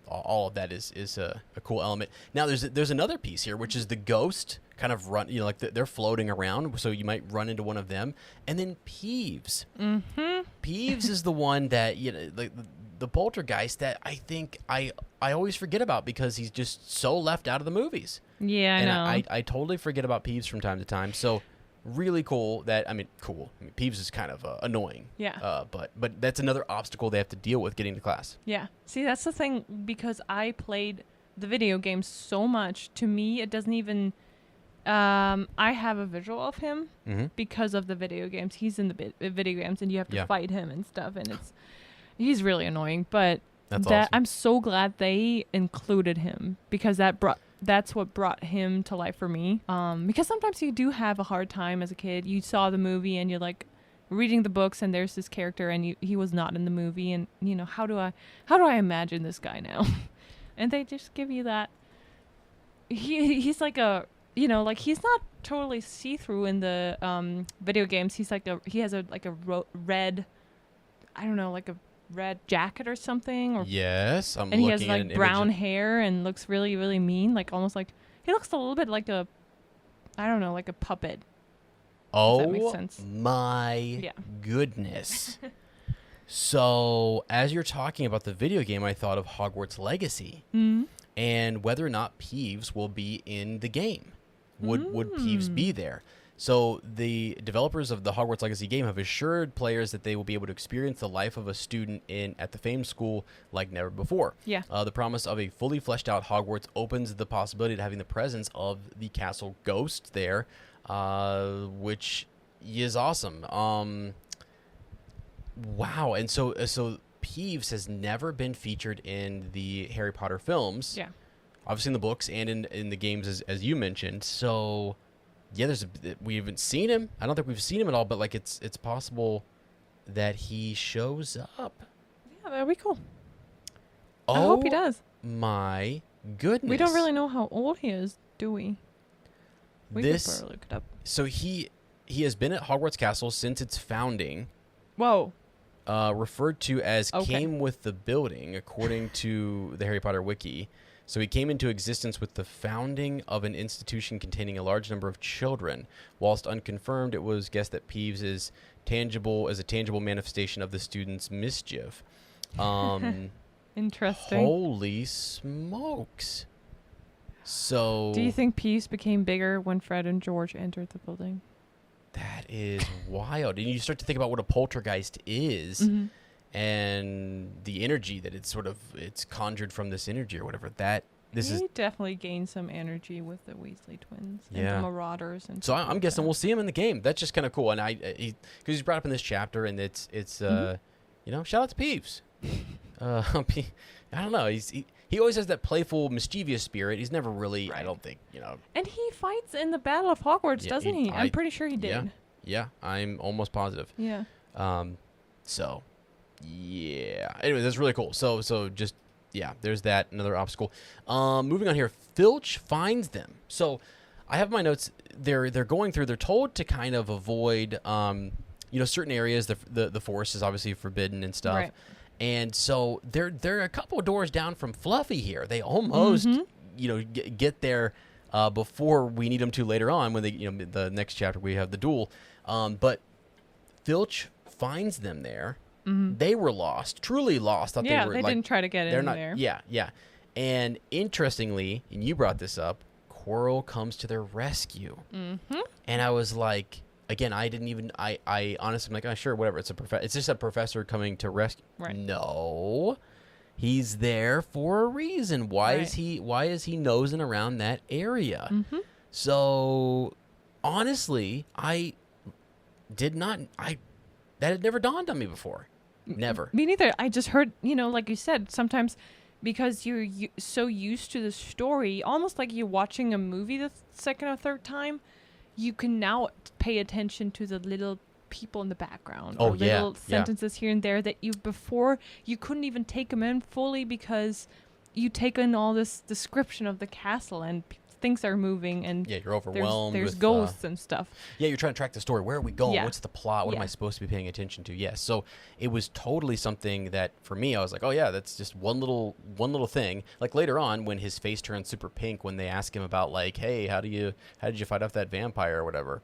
all of that is a cool element. Now there's another piece here, which is the ghost kind of run, like they're floating around, so you might run into one of them, and then Peeves. Mm-hmm. Peeves is the one that like the poltergeist that I think I always forget about because he's just so left out of the movies. Yeah, I know. I totally forget about Peeves from time to time. So really cool that Peeves is kind of annoying. Yeah. But that's another obstacle they have to deal with getting to class. Yeah. See, that's the thing, because I played the video games so much. To me, it doesn't even. I have a visual of him because of the video games. He's in the video games, and you have to fight him and stuff, and he's really annoying. But That's awesome. I'm so glad they included him, because that's what brought him to life for me. Because sometimes you do have a hard time as a kid. You saw the movie and you're like reading the books, and there's this character, and he was not in the movie, and how do I imagine this guy now? And they just give you that. He's like a like he's not totally see-through in the video games. He's like he has a red, I don't know, like a red jacket or something, or yes, and he has like brown hair and looks really, really mean, like almost like he looks a little bit like a, I don't know, like a puppet. Oh, that makes sense. My goodness. So as you're talking about the video game, I thought of Hogwarts Legacy, and whether or not Peeves will be in the game. Would Peeves be there? So the developers of the Hogwarts Legacy game have assured players that they will be able to experience the life of a student at the famed school like never before. Yeah. The promise of a fully fleshed out Hogwarts opens the possibility of having the presence of the castle ghost there, which is awesome. Wow. And so Peeves has never been featured in the Harry Potter films. Yeah. Obviously in the books and in the games, as you mentioned. So yeah, we haven't seen him. I don't think we've seen him at all, but like it's possible that he shows up. Yeah, that'd be cool. Oh, I hope he does. My goodness. We don't really know how old he is, do we? We could probably look it up. So he has been at Hogwarts Castle since its founding. Whoa. Referred to as came with the building, according to the Harry Potter wiki. So he came into existence with the founding of an institution containing a large number of children. Whilst unconfirmed, it was guessed that Peeves is a tangible manifestation of the students' mischief. Interesting. Holy smokes. So do you think Peeves became bigger when Fred and George entered the building? That is wild. And you start to think about what a poltergeist is. And the energy that it's conjured from this energy or whatever. He definitely gained some energy with the Weasley twins and the Marauders and. So I'm guessing we'll see him in the game. That's just kind of cool. And because he's brought up in this chapter, and it's shout out to Peeves. I don't know. He always has that playful, mischievous spirit. He's never really, I don't think, And he fights in the Battle of Hogwarts, doesn't he? I'm pretty sure he did. Yeah, I'm almost positive. Yeah. So. Yeah. Anyway, that's really cool. So just there's that, another obstacle. Moving on here, Filch finds them. So I have my notes. They're going through. They're told to kind of avoid certain areas. The forest is obviously forbidden and stuff. Right. And so they're a couple of doors down from Fluffy here. They almost get there before we need them to later on when they the next chapter we have the duel. But Filch finds them there. They were lost, truly lost. They didn't try to get in there. Yeah. And interestingly, and you brought this up, Quirrell comes to their rescue. And I was like, again, I honestly am like, oh, sure, whatever. It's just a professor coming to rescue. Right. No, he's there for a reason. Why is he nosing around that area? So honestly, that had never dawned on me before. Never. Me neither. I just heard, like you said, sometimes because you're so used to the story, almost like you're watching a movie the second or third time, you can now pay attention to the little people in the background or little sentences here and there that before you couldn't even take them in fully because you take in all this description of the castle and things are moving and you're overwhelmed. There's ghosts and stuff. Yeah, you're trying to track the story. Where are we going? Yeah. What's the plot? What am I supposed to be paying attention to? Yes. So it was totally something that for me, I was like, oh yeah, that's just one little thing. Like later on when his face turns super pink when they ask him about like, hey, how did you fight off that vampire or whatever?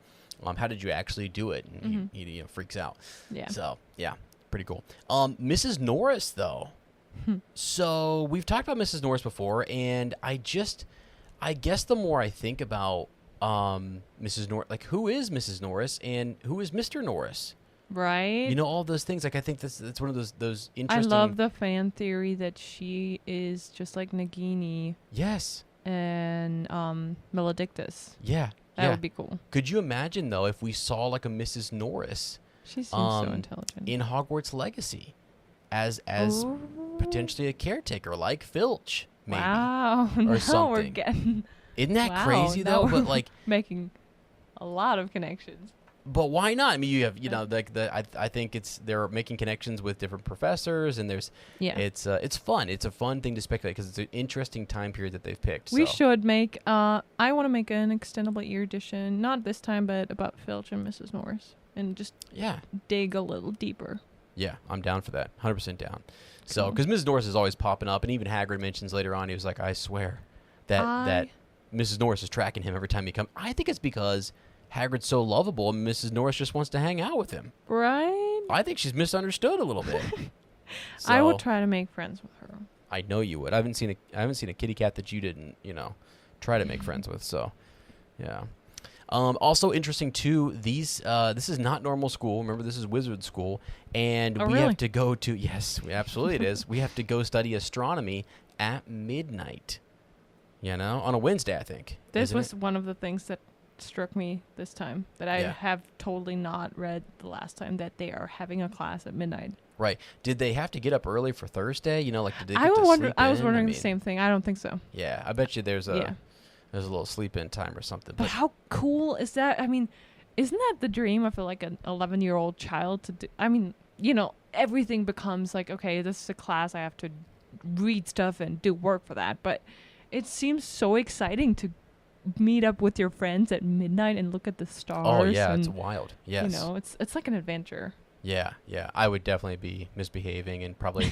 How did you actually do it? And he freaks out. Yeah. So yeah, pretty cool. Mrs. Norris though. So we've talked about Mrs. Norris before, and I guess the more I think about Mrs. Norris, like who is Mrs. Norris and who is Mr. Norris? Right. All those things. Like I think that's one of those interesting. I love the fan theory that she is just like Nagini. Yes. And Maledictus. Yeah. That would be cool. Could you imagine though if we saw like a Mrs. Norris? She seems so intelligent. In Hogwarts Legacy, as potentially potentially a caretaker like Filch, maybe. Wow. Or Now we're something. getting Isn't that wow, crazy now though? we're But like, making a lot of connections. but why not? I mean, you have like I think they're making connections with different professors, and it's fun. It's a fun thing to speculate because it's an interesting time period that they've picked. We so. should make. I want to make an extendable ear edition, not this time, but about Filch and Mrs. Norris, and just dig a little deeper. Yeah, I'm down for that. 100% down. So, Cool. because Mrs. Norris is always popping up, and even Hagrid mentions later on, he was like, I swear that Mrs. Norris is tracking him every time he comes. I think it's because Hagrid's so lovable, and Mrs. Norris just wants to hang out with him. Right? I think she's misunderstood a little bit. I would So, try to make friends with her. I know you would. I haven't seen a kitty cat that you didn't, try to make friends with. So, yeah. Also interesting too. This is not normal school. Remember, this is wizard school, and we really? have to go to. Yes, absolutely it is. We have to go study astronomy at midnight. On a Wednesday, I think. This isn't was it? one of the things that struck me this time that I Yeah. have totally not read the last time, that they are having a class at midnight. Right. Did they have to get up early for Thursday? Did they get I to was sleep wondering in? the same thing. I don't think so. Yeah, I bet you there's a Yeah. little sleep in time or something. But how cool is that? I mean, isn't that the dream of an 11-year-old child to do? I mean, everything becomes like, okay, this is a class. I have to read stuff and do work for that. But it seems so exciting to meet up with your friends at midnight and look at the stars. Oh yeah, and, it's wild. Yes. It's like an adventure. Yeah. I would definitely be misbehaving and probably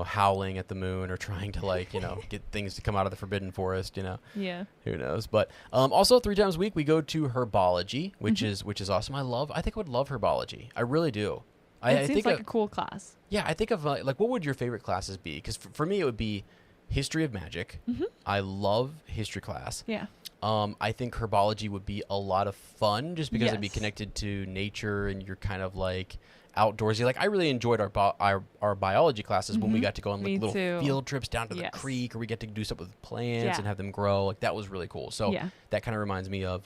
howling at the moon or trying to get things to come out of the Forbidden Forest, Yeah. Who knows? But also 3 times a week we go to herbology, which is awesome. I think I would love herbology. I really do. It seems like a cool class. Yeah, I think of what would your favorite classes be? Because for me it would be history of magic. Mm-hmm. I love history class. Yeah. I think herbology would be a lot of fun just because it'd be Yes. connected to nature and you're kind of outdoorsy. I really enjoyed our biology classes when we got to go on Me little too. field trips down to the Yes. creek, or we get to do stuff with plants Yeah. and have them grow. That was really cool. So Yeah. that kind of reminds me of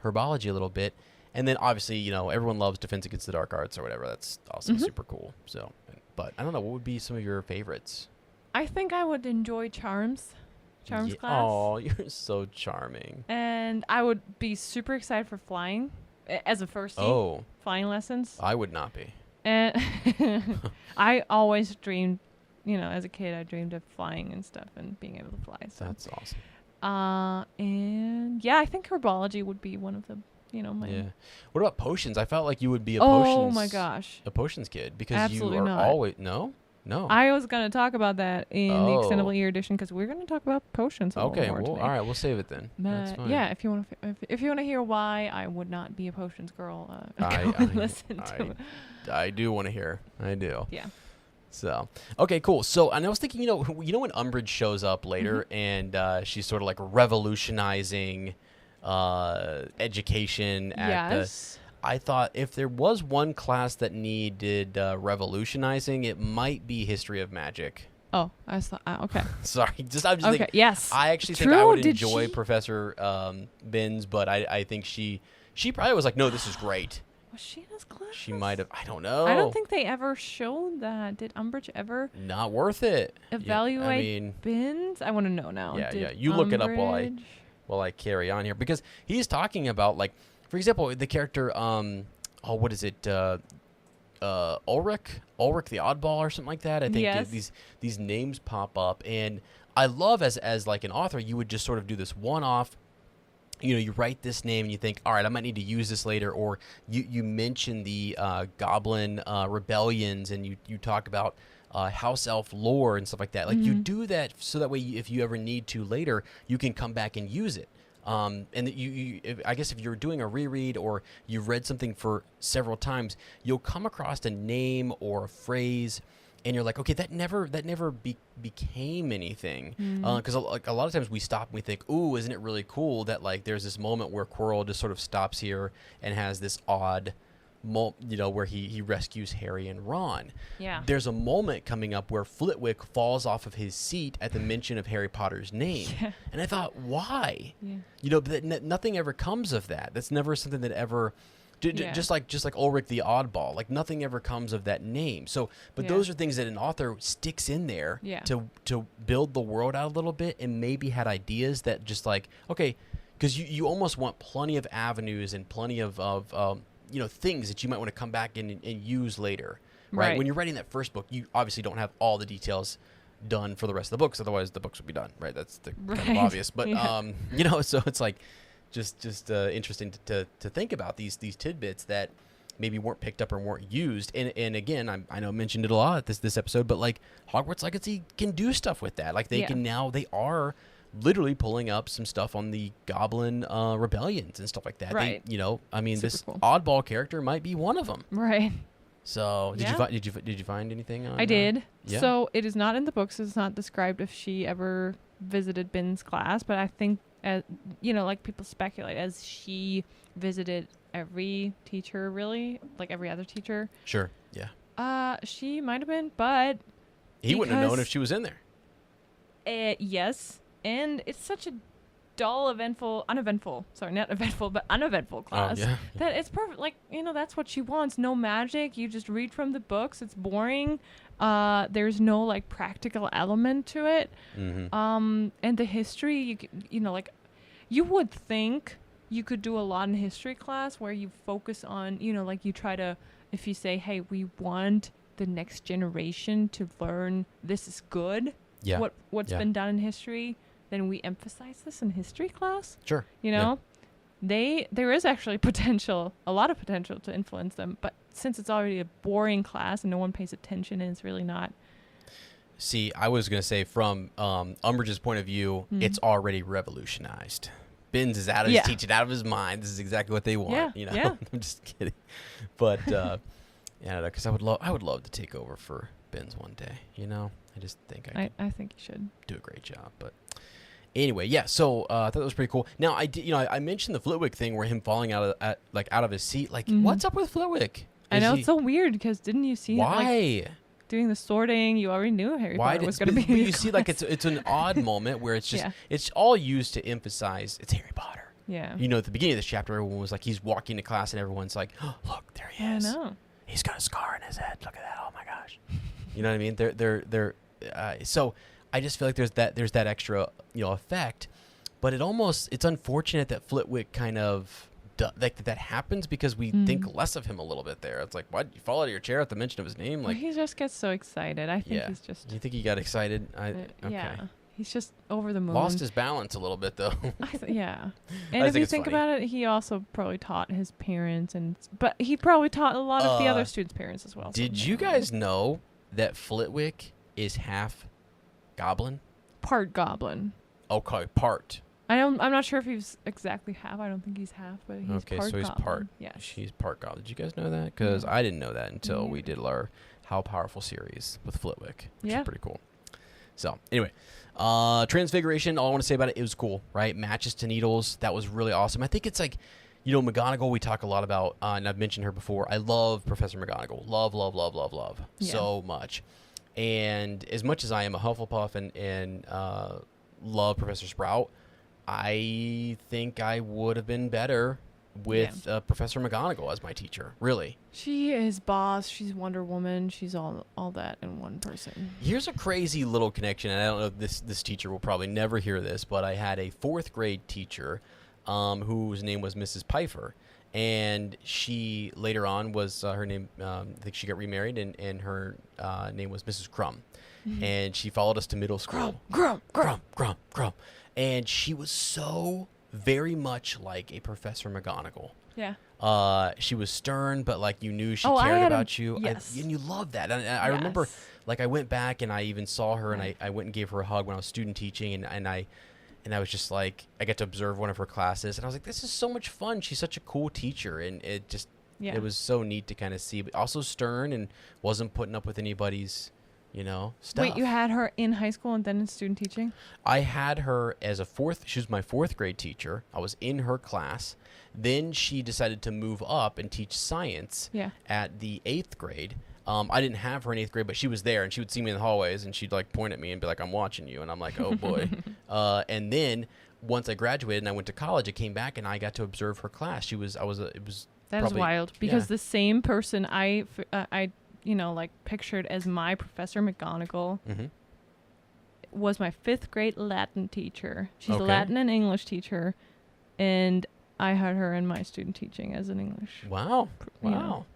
herbology a little bit. And then obviously, everyone loves Defense Against the Dark Arts or whatever. That's also super cool. So, but I don't know, what would be some of your favorites? I think I would enjoy Charms class. Oh, you're so charming. And I would be super excited for flying as a firstie. Oh, Flying lessons. I would not be. And I always dreamed, as a kid, I dreamed of flying and stuff and being able to fly. So. That's awesome. And yeah, I think herbology would be one of the, my. Yeah. What about potions? I felt like you would be a potions. Oh my gosh. A potions kid because Absolutely you are not. always no. I was going to talk about that in the Oh. extendable year edition because we're going to talk about potions a Okay, little more today. all right, we'll save it then. That's But fine. yeah, if you want to hear why I would not be a potions girl, go I- and listen to it. I do want to hear. I do. Yeah. So, okay, cool. So, and I was thinking, when Umbridge shows up later Mm-hmm. and she's sort of revolutionizing education at Yes. I thought if there was one class that needed revolutionizing, it might be History of Magic. Oh, I saw. Okay. Sorry, I'm just Okay. thinking. Yes. I actually think I True, would did enjoy she- Professor Binns, but I think she probably was like, no, this is great. Was she in his class? She might have. I don't know. I don't think they ever showed that. Did Umbridge ever Not worth it. evaluate I mean, Bins? I want to know now. Yeah, Did yeah. You look it up Umbridge- while I carry on here because he's talking about for example, the character what is it? Ulrich the Oddball or something like that. I think Yes. these names pop up, and I love as an author, you would just sort of do this one-off. You write this name and you think, all right, I might need to use this later, or you mention the Goblin rebellions and you talk about house elf lore and stuff like that. You do that so that way if you ever need to later, you can come back and use it. And I guess if you're doing a reread or you've read something for several times, you'll come across a name or a phrase, and you're like, okay, that never became anything. Because a lot of times we stop and we think, ooh, isn't it really cool that there's this moment where Quirrell just sort of stops here and has this odd where he rescues Harry and Ron. Yeah. There's a moment coming up where Flitwick falls off of his seat at the mention of Harry Potter's name. Yeah. And I thought, why? Yeah. But nothing ever comes of that. That's never something that ever Just like Ulrich the Oddball. Like nothing ever comes of that name. So, but those are things that an author sticks in there to build the world out a little bit, and maybe had ideas that just like, okay, because you almost want plenty of avenues and plenty of things that you might want to come back and use later, right? When you're writing that first book, you obviously don't have all the details done for the rest of the books, otherwise the books would be done, right? That's kind of obvious, but so it's like just interesting to think about these tidbits that maybe weren't picked up or weren't used. And again, I know I mentioned it a lot this episode, but like Hogwarts Legacy can do stuff with that. Like they are literally pulling up some stuff on the Goblin rebellions and stuff like that. Right. This cool. oddball character might be one of them. Right. So did you find anything on? I did. Yeah. So it is not in the books. It's not described if she ever visited Bin's class, but I think, like people speculate, as she visited every teacher, really, like every other teacher. Sure. Yeah. She might have been, but he wouldn't have known if she was in there. Yes, and it's such a dull, uneventful class. Oh, yeah. That it's perfect. Like, that's what she wants. No magic. You just read from the books. It's boring. There's no like practical element to it. Mm-hmm. And the history, you would think you could do a lot in history class where you focus on, like you try to, if you say, hey, we want the next generation to learn this is good. Yeah. What's been done in history, then we emphasize this in history class. Sure. There is actually a lot of potential to influence them, but since it's already a boring class and no one pays attention and it's really not. See, I was going to say from Umbridge's point of view, it's already revolutionized. Binns is out of his teaching, out of his mind. This is exactly what they want. Yeah. I'm just kidding. But because I would love to take over for Binns one day. I just think I think you should do a great job. But anyway, yeah. So I thought that was pretty cool. Now I did, I mentioned the Flitwick thing where him falling out of his seat. Like, what's up with Flitwick? I know it's so weird because didn't you see why? Him, doing the sorting? You already knew Harry Potter was going to be. But you see, like it's an odd moment where it's just it's all used to emphasize it's Harry Potter. Yeah. At the beginning of this chapter, everyone was like, he's walking to class, and everyone's like, oh, look, there he is. I know. He's got a scar on his head. Look at that. Oh my gosh. You know what I mean? They're so I just feel like there's that extra effect, but it's unfortunate that Flitwick kind of that happens because we think less of him a little bit there. It's like, why did you fall out of your chair at the mention of his name? Like, he just gets so excited. I think he's just. You think he got excited? Okay. Yeah, he's just over the moon. Lost his balance a little bit though. Yeah, and if you think about it, he also probably taught his parents, but he probably taught a lot of the other students' parents as well. Did you guys know that Flitwick is half goblin? Part goblin. Okay, part. I'm not sure if he's exactly half. I don't think he's half, but he's okay, part so he's goblin. part. Yes. She's part goblin. Did you guys know that? Because I didn't know that until we did our How Powerful series with Flitwick, which is pretty cool. So anyway, Transfiguration. All I want to say about it was cool, right? Matches to Needles. That was really awesome. I think it's like, McGonagall. We talk a lot about, and I've mentioned her before. I love Professor McGonagall. Love so much. And as much as I am a Hufflepuff and love Professor Sprout, I think I would have been better with Professor McGonagall as my teacher. Really, she is boss. She's Wonder Woman. She's all that in one person. Here's a crazy little connection, and I don't know if this teacher will probably never hear this, but I had a 4th grade teacher whose name was Mrs. Pfeiffer, and she later on was her name. I think she got remarried, and her name was Mrs. Crumb, and she followed us to middle school. Crumb. And she was so very much like a Professor McGonagall. Yeah. She was stern, but like you knew she cared about you. Yes. And you loved that. And I remember, like I went back and I even saw her, and I went and gave her a hug when I was student teaching, and I was just like, I got to observe one of her classes, and I was like, this is so much fun. She's such a cool teacher, and it just it was so neat to kind of see, but also stern and wasn't putting up with anybody's stuff. Wait, you had her in high school and then in student teaching? I had her as she was my 4th grade teacher. I was in her class. Then she decided to move up and teach science at the 8th grade. I didn't have her in 8th grade, but she was there, and she would see me in the hallways, and she'd like point at me and be like, "I'm watching you," and I'm like, "Oh boy." And then once I graduated and I went to college, I came back and I got to observe her class. It was That is wild because the same person I like pictured as my Professor McGonagall was my 5th grade Latin teacher. She's a Latin and English teacher, and I had her in my student teaching as an English. Wow. Wow.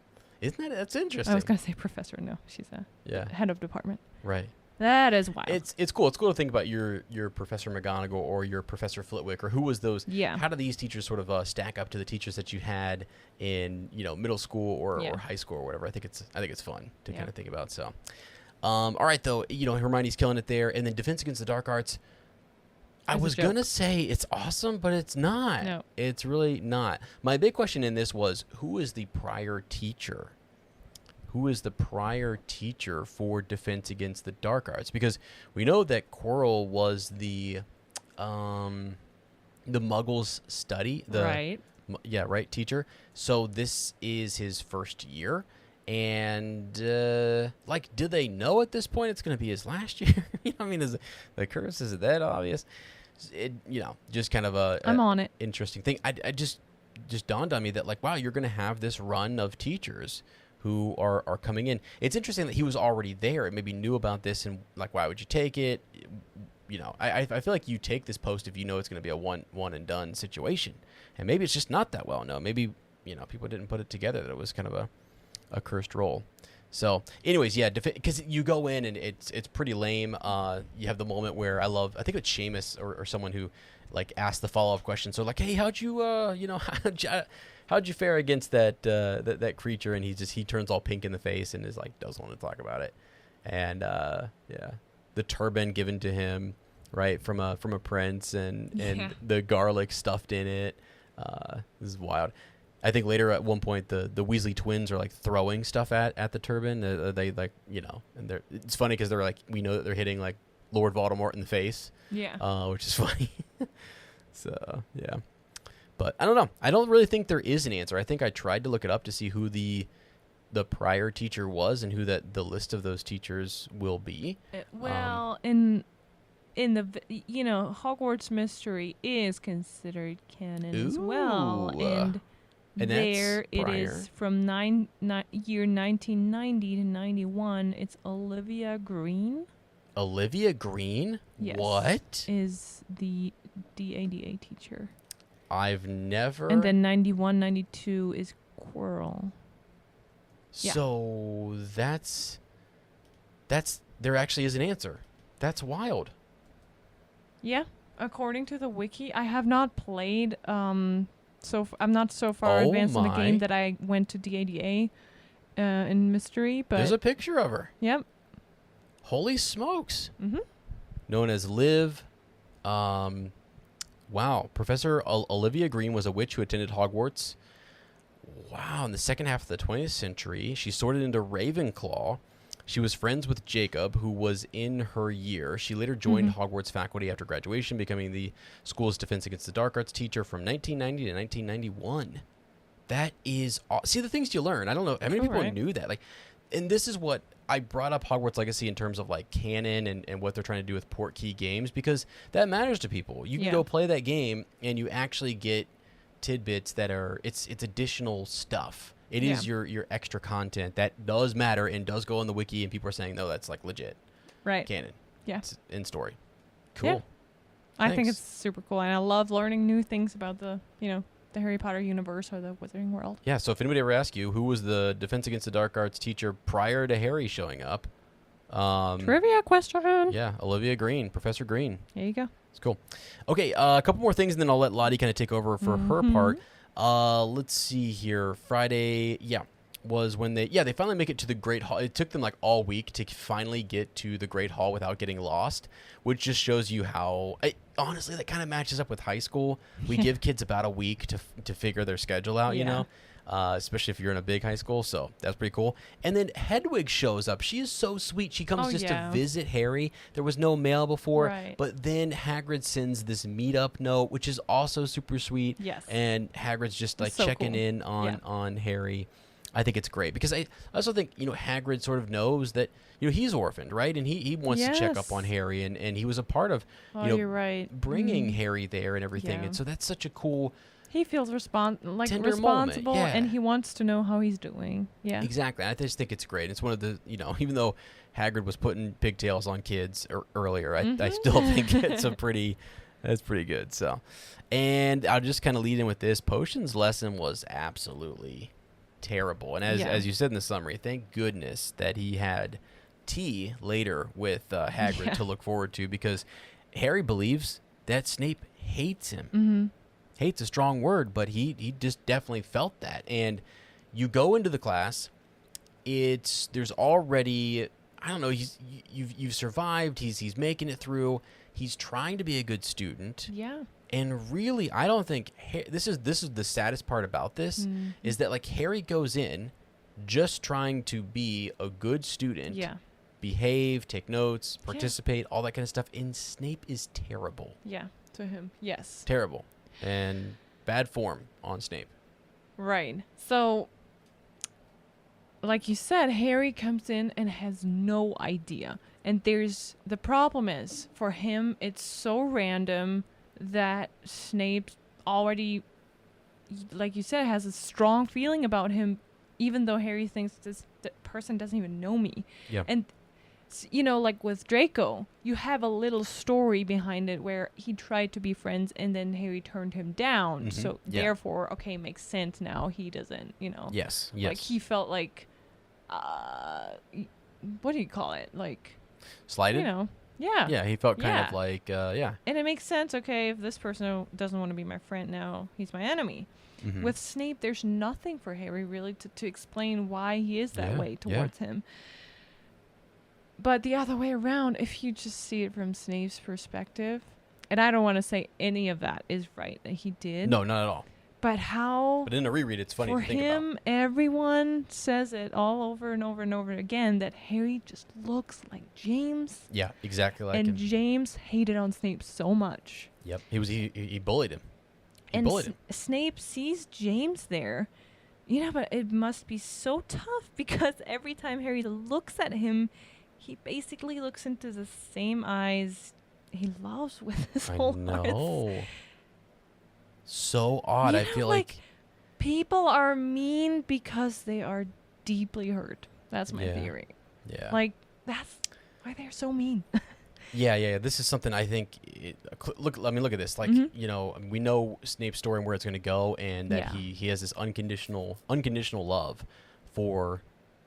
Isn't that's interesting? I was going to say professor. No, she's a head of department. Right. That is wild. It's cool. It's cool to think about your Professor McGonagall or your Professor Flitwick or who was those. Yeah. How do these teachers sort of stack up to the teachers that you had in middle school or high school or whatever? I think it's fun to kind of think about. So, all right though, Hermione's killing it there, and then Defense Against the Dark Arts. I was gonna say it's awesome, but it's not. No, it's really not. My big question in this was, who is the prior teacher? Who is the prior teacher for Defense Against the Dark Arts? Because we know that Quirrell was the Muggles study. Right. Teacher. So this is his first year. And, do they know at this point it's going to be his last year? Is the curse, is it that obvious? Just kind of I'm on it. Interesting thing. I just dawned on me that, wow, you're going to have this run of teachers who are coming in. It's interesting that he was already there and maybe knew about this, and why would you take it? I feel like you take this post if you know it's going to be a one and done situation, and maybe it's just not that well known. Maybe people didn't put it together that it was kind of a cursed role. So anyways, because you go in and it's pretty lame. You have the moment where I think it's Seamus or someone who asked the follow-up question. So hey, how'd you how'd you fare against that creature? And he turns all pink in the face and is doesn't want to talk about it. And the turban given to him, right, from a prince and the garlic stuffed in it. This is wild. I think later at one point the Weasley twins are throwing stuff at the turban. They and it's funny because they're we know that they're hitting Lord Voldemort in the face. Yeah. Which is funny. So yeah. But I don't know. I don't really think there is an answer. I think I tried to look it up to see who the prior teacher was and who the list of those teachers will be. In the Hogwarts Mystery is considered canon as well, and there it is from year 1990 to 91. It's Olivia Green. Olivia Green? Yes. What? Is the DADA teacher. I've never... And then 91, 92 is Quirrell. So that's... There actually is an answer. That's wild. Yeah. According to the wiki, I have not played... So I'm not so far advanced in the game that I went to DADA in Mystery, but... There's a picture of her. Yep. Holy smokes. Mm-hmm. Known as Liv. Wow. Professor Olivia Green was a witch who attended Hogwarts. Wow. In the second half of the 20th century, she sorted into Ravenclaw. She was friends with Jacob, who was in her year. She later joined Hogwarts faculty after graduation, becoming the school's Defense Against the Dark Arts teacher from 1990 to 1991. That is... See, the things you learn. I don't know. How many people knew that? And this is what I brought up Hogwarts Legacy in terms of canon and what they're trying to do with Portkey games, because that matters to people. You can go play that game and you actually get tidbits that are... It's additional stuff. It is your extra content that does matter and does go on the wiki, and people are saying, no, that's legit. Right. Canon. Yeah. It's in story. Cool. Yeah. I think it's super cool, and I love learning new things about the Harry Potter universe or the Wizarding World. Yeah, so if anybody ever asks you who was the Defense Against the Dark Arts teacher prior to Harry showing up. Trivia question. Yeah, Olivia Green, Professor Green. There you go. It's cool. Okay, a couple more things, and then I'll let Lottie kind of take over for her part. Let's see here. Friday, was when they finally make it to the Great Hall. It took them all week to finally get to the Great Hall without getting lost, which just shows you how... honestly, that kind of matches up with high school. We give kids about a week to figure their schedule out, especially if you're in a big high school. So that's pretty cool. And then Hedwig shows up. She is so sweet. She comes to visit Harry. There was no mail before, but then Hagrid sends this meetup note, which is also super sweet. Yes. And Hagrid's just checking in on Harry. I think it's great because I also think, Hagrid sort of knows that, he's orphaned, right? And he wants to check up on Harry, and he was a part of, you're right. bringing Harry there and everything. Yeah. And so that's such a cool... He feels tender responsible, moment, yeah. and he wants to know how he's doing. Yeah. Exactly. I just think it's great. It's one of the, even though Hagrid was putting pigtails on kids earlier, I still think that's pretty good. So, and I'll just kind of lead in with this. Potion's lesson was absolutely terrible. And as you said in the summary, thank goodness that he had tea later with Hagrid to look forward to, because Harry believes that Snape hates him. Mm-hmm. Hate's a strong word, but he just definitely felt that. And you go into the class, there's already, I don't know, you've survived, he's making it through, he's trying to be a good student. Yeah. And really, I don't think this is the saddest part about this, is that like Harry goes in just trying to be a good student. Yeah. Behave, take notes, participate, all that kind of stuff. And Snape is terrible. Yeah, to him. Yes. Terrible. And bad form on Snape. Right. So, like you said, Harry comes in and has no idea. And the problem is, for him, it's so random that Snape already, like you said, has a strong feeling about him, even though Harry thinks this person doesn't even know me. Yeah. And like with Draco, you have a little story behind it where he tried to be friends and then Harry turned him down. So therefore, okay, makes sense now. He doesn't, Yes. Like he felt like, what do you call it? Like, slighted? Yeah. Yeah, he felt kind of like, yeah. And it makes sense, okay, if this person doesn't want to be my friend now, he's my enemy. Mm-hmm. With Snape, there's nothing for Harry really to explain why he is that way towards him. But the other way around, if you just see it from Snape's perspective, and I don't want to say any of that is right that he did. No, not at all. But in a reread, it's funny to think about. For him, everyone says it all over and over and over again that Harry just looks like James. Yeah, exactly like him. him. And James hated on Snape so much. Yep, he bullied him. Snape sees James there. But it must be so tough because every time Harry looks at him, he basically looks into the same eyes he loves with his whole heart. I know. So odd. I feel like people are mean because they are deeply hurt. That's my theory. Yeah. Like, that's why they're so mean. Yeah. This is something I think. Look at this. Like, we know Snape's story and where it's going to go, and that he has this unconditional love for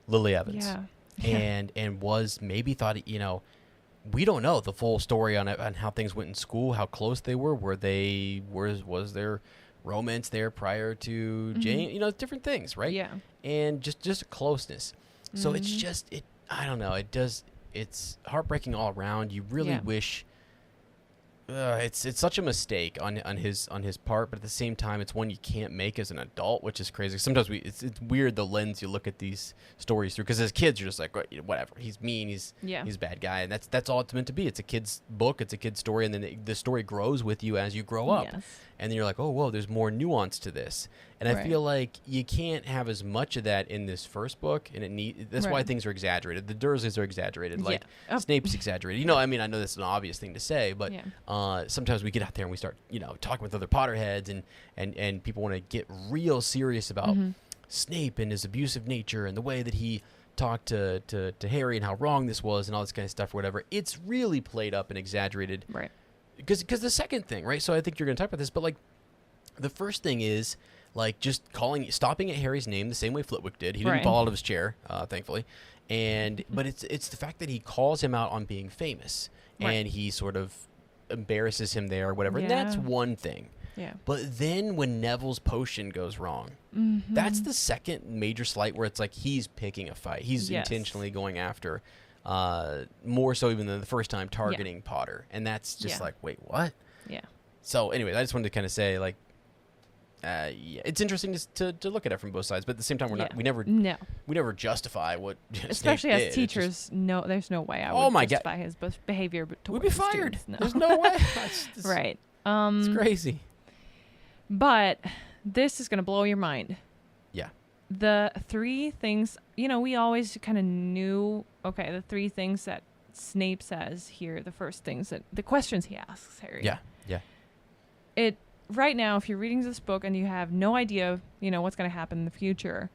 Lily Evans. Yeah. And was maybe thought, we don't know the full story on how things went in school, how close they were. Was there romance there prior to Jane? Different things, right? Yeah. And just closeness. So it's just I don't know. It's heartbreaking all around. You really wish. It's such a mistake on his part, but at the same time, it's one you can't make as an adult, which is crazy. Sometimes it's weird the lens you look at these stories through, because as kids you're just like, whatever, he's mean, he's a bad guy, and that's all it's meant to be. It's a kid's book, it's a kid's story, and then the story grows with you as you grow up. Yes. And then you're like, oh, whoa, there's more nuance to this. And I feel like you can't have as much of that in this first book, and that's why things are exaggerated. The Dursleys are exaggerated, like Snape's exaggerated. I mean, I know that's an obvious thing to say, but sometimes we get out there and we start, talking with other Potterheads, and people want to get real serious about Snape and his abusive nature and the way that he talked to Harry and how wrong this was and all this kind of stuff or whatever. It's really played up and exaggerated. Right. Because the second thing, right? So I think you're going to talk about this, but like the first thing is like just stopping at Harry's name the same way Flitwick did. He didn't fall out of his chair, thankfully. But it's the fact that he calls him out on being famous, and he sort of embarrasses him there or whatever. And that's one thing. Yeah. But then when Neville's potion goes wrong, that's the second major slight where it's like he's picking a fight. He's intentionally going after, more so even than the first time, targeting Potter. And that's just like, wait, what? Yeah. So anyway, I just wanted to kind of say, like, it's interesting to look at it from both sides, but at the same time, we never justify what especially Snape as did. teachers. No, there's no way I would justify his behavior towards we'd be fired. No. There's no way. Right. It's crazy. But this is going to blow your mind. Yeah. the three things, we always kind of knew, okay, the three things that Snape says here, the first things the questions he asks Harry. Yeah. Right now, if you're reading this book and you have no idea, what's going to happen in the future,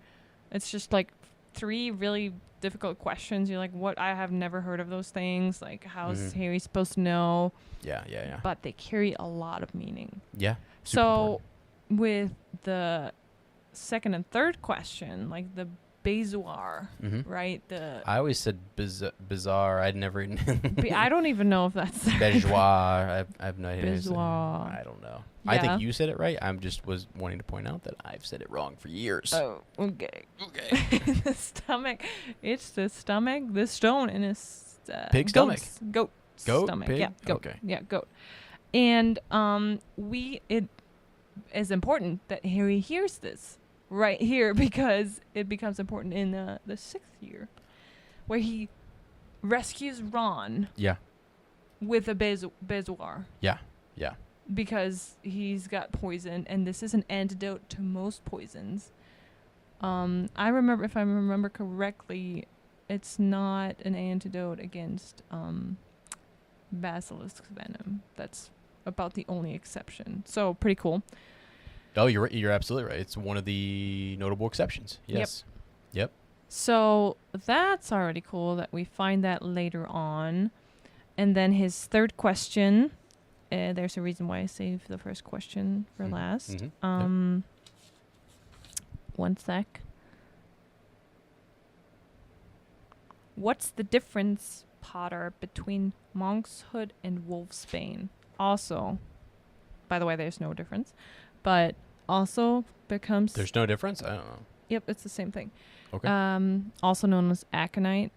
it's just like three really difficult questions. You're like, what? I have never heard of those things. Like, how's Harry supposed to know? Yeah. But they carry a lot of meaning. Yeah. So with the second and third question, like the Bezoar, right? I always said bizarre. I'd never. I don't even know if that's Bezoar. I have no idea. Bezoar. I don't know. Yeah. I think you said it right. Was wanting to point out that I've said it wrong for years. Oh, okay. The stomach. It's the stomach. The stone in his pig stomach. Goat stomach. Pig? Yeah, goat. Okay. Yeah, goat. And it is important that Harry hears this right here because it becomes important in the 6th year, where he rescues Ron. Yeah. With a Bezoar. Yeah. Because he's got poison, and this is an antidote to most poisons. I remember, if I remember correctly, it's not an antidote against basilisk venom. That's about the only exception. So pretty cool. Oh, you're absolutely right. It's one of the notable exceptions. Yes. Yep. So that's already cool that we find that later on. And then his third question, there's a reason why I saved the first question for last. One sec. What's the difference, Potter, between monkshood and wolfsbane? Also, by the way, there's no difference, but also becomes... There's no difference? I don't know. Yep, it's the same thing. Okay. Also known as aconite,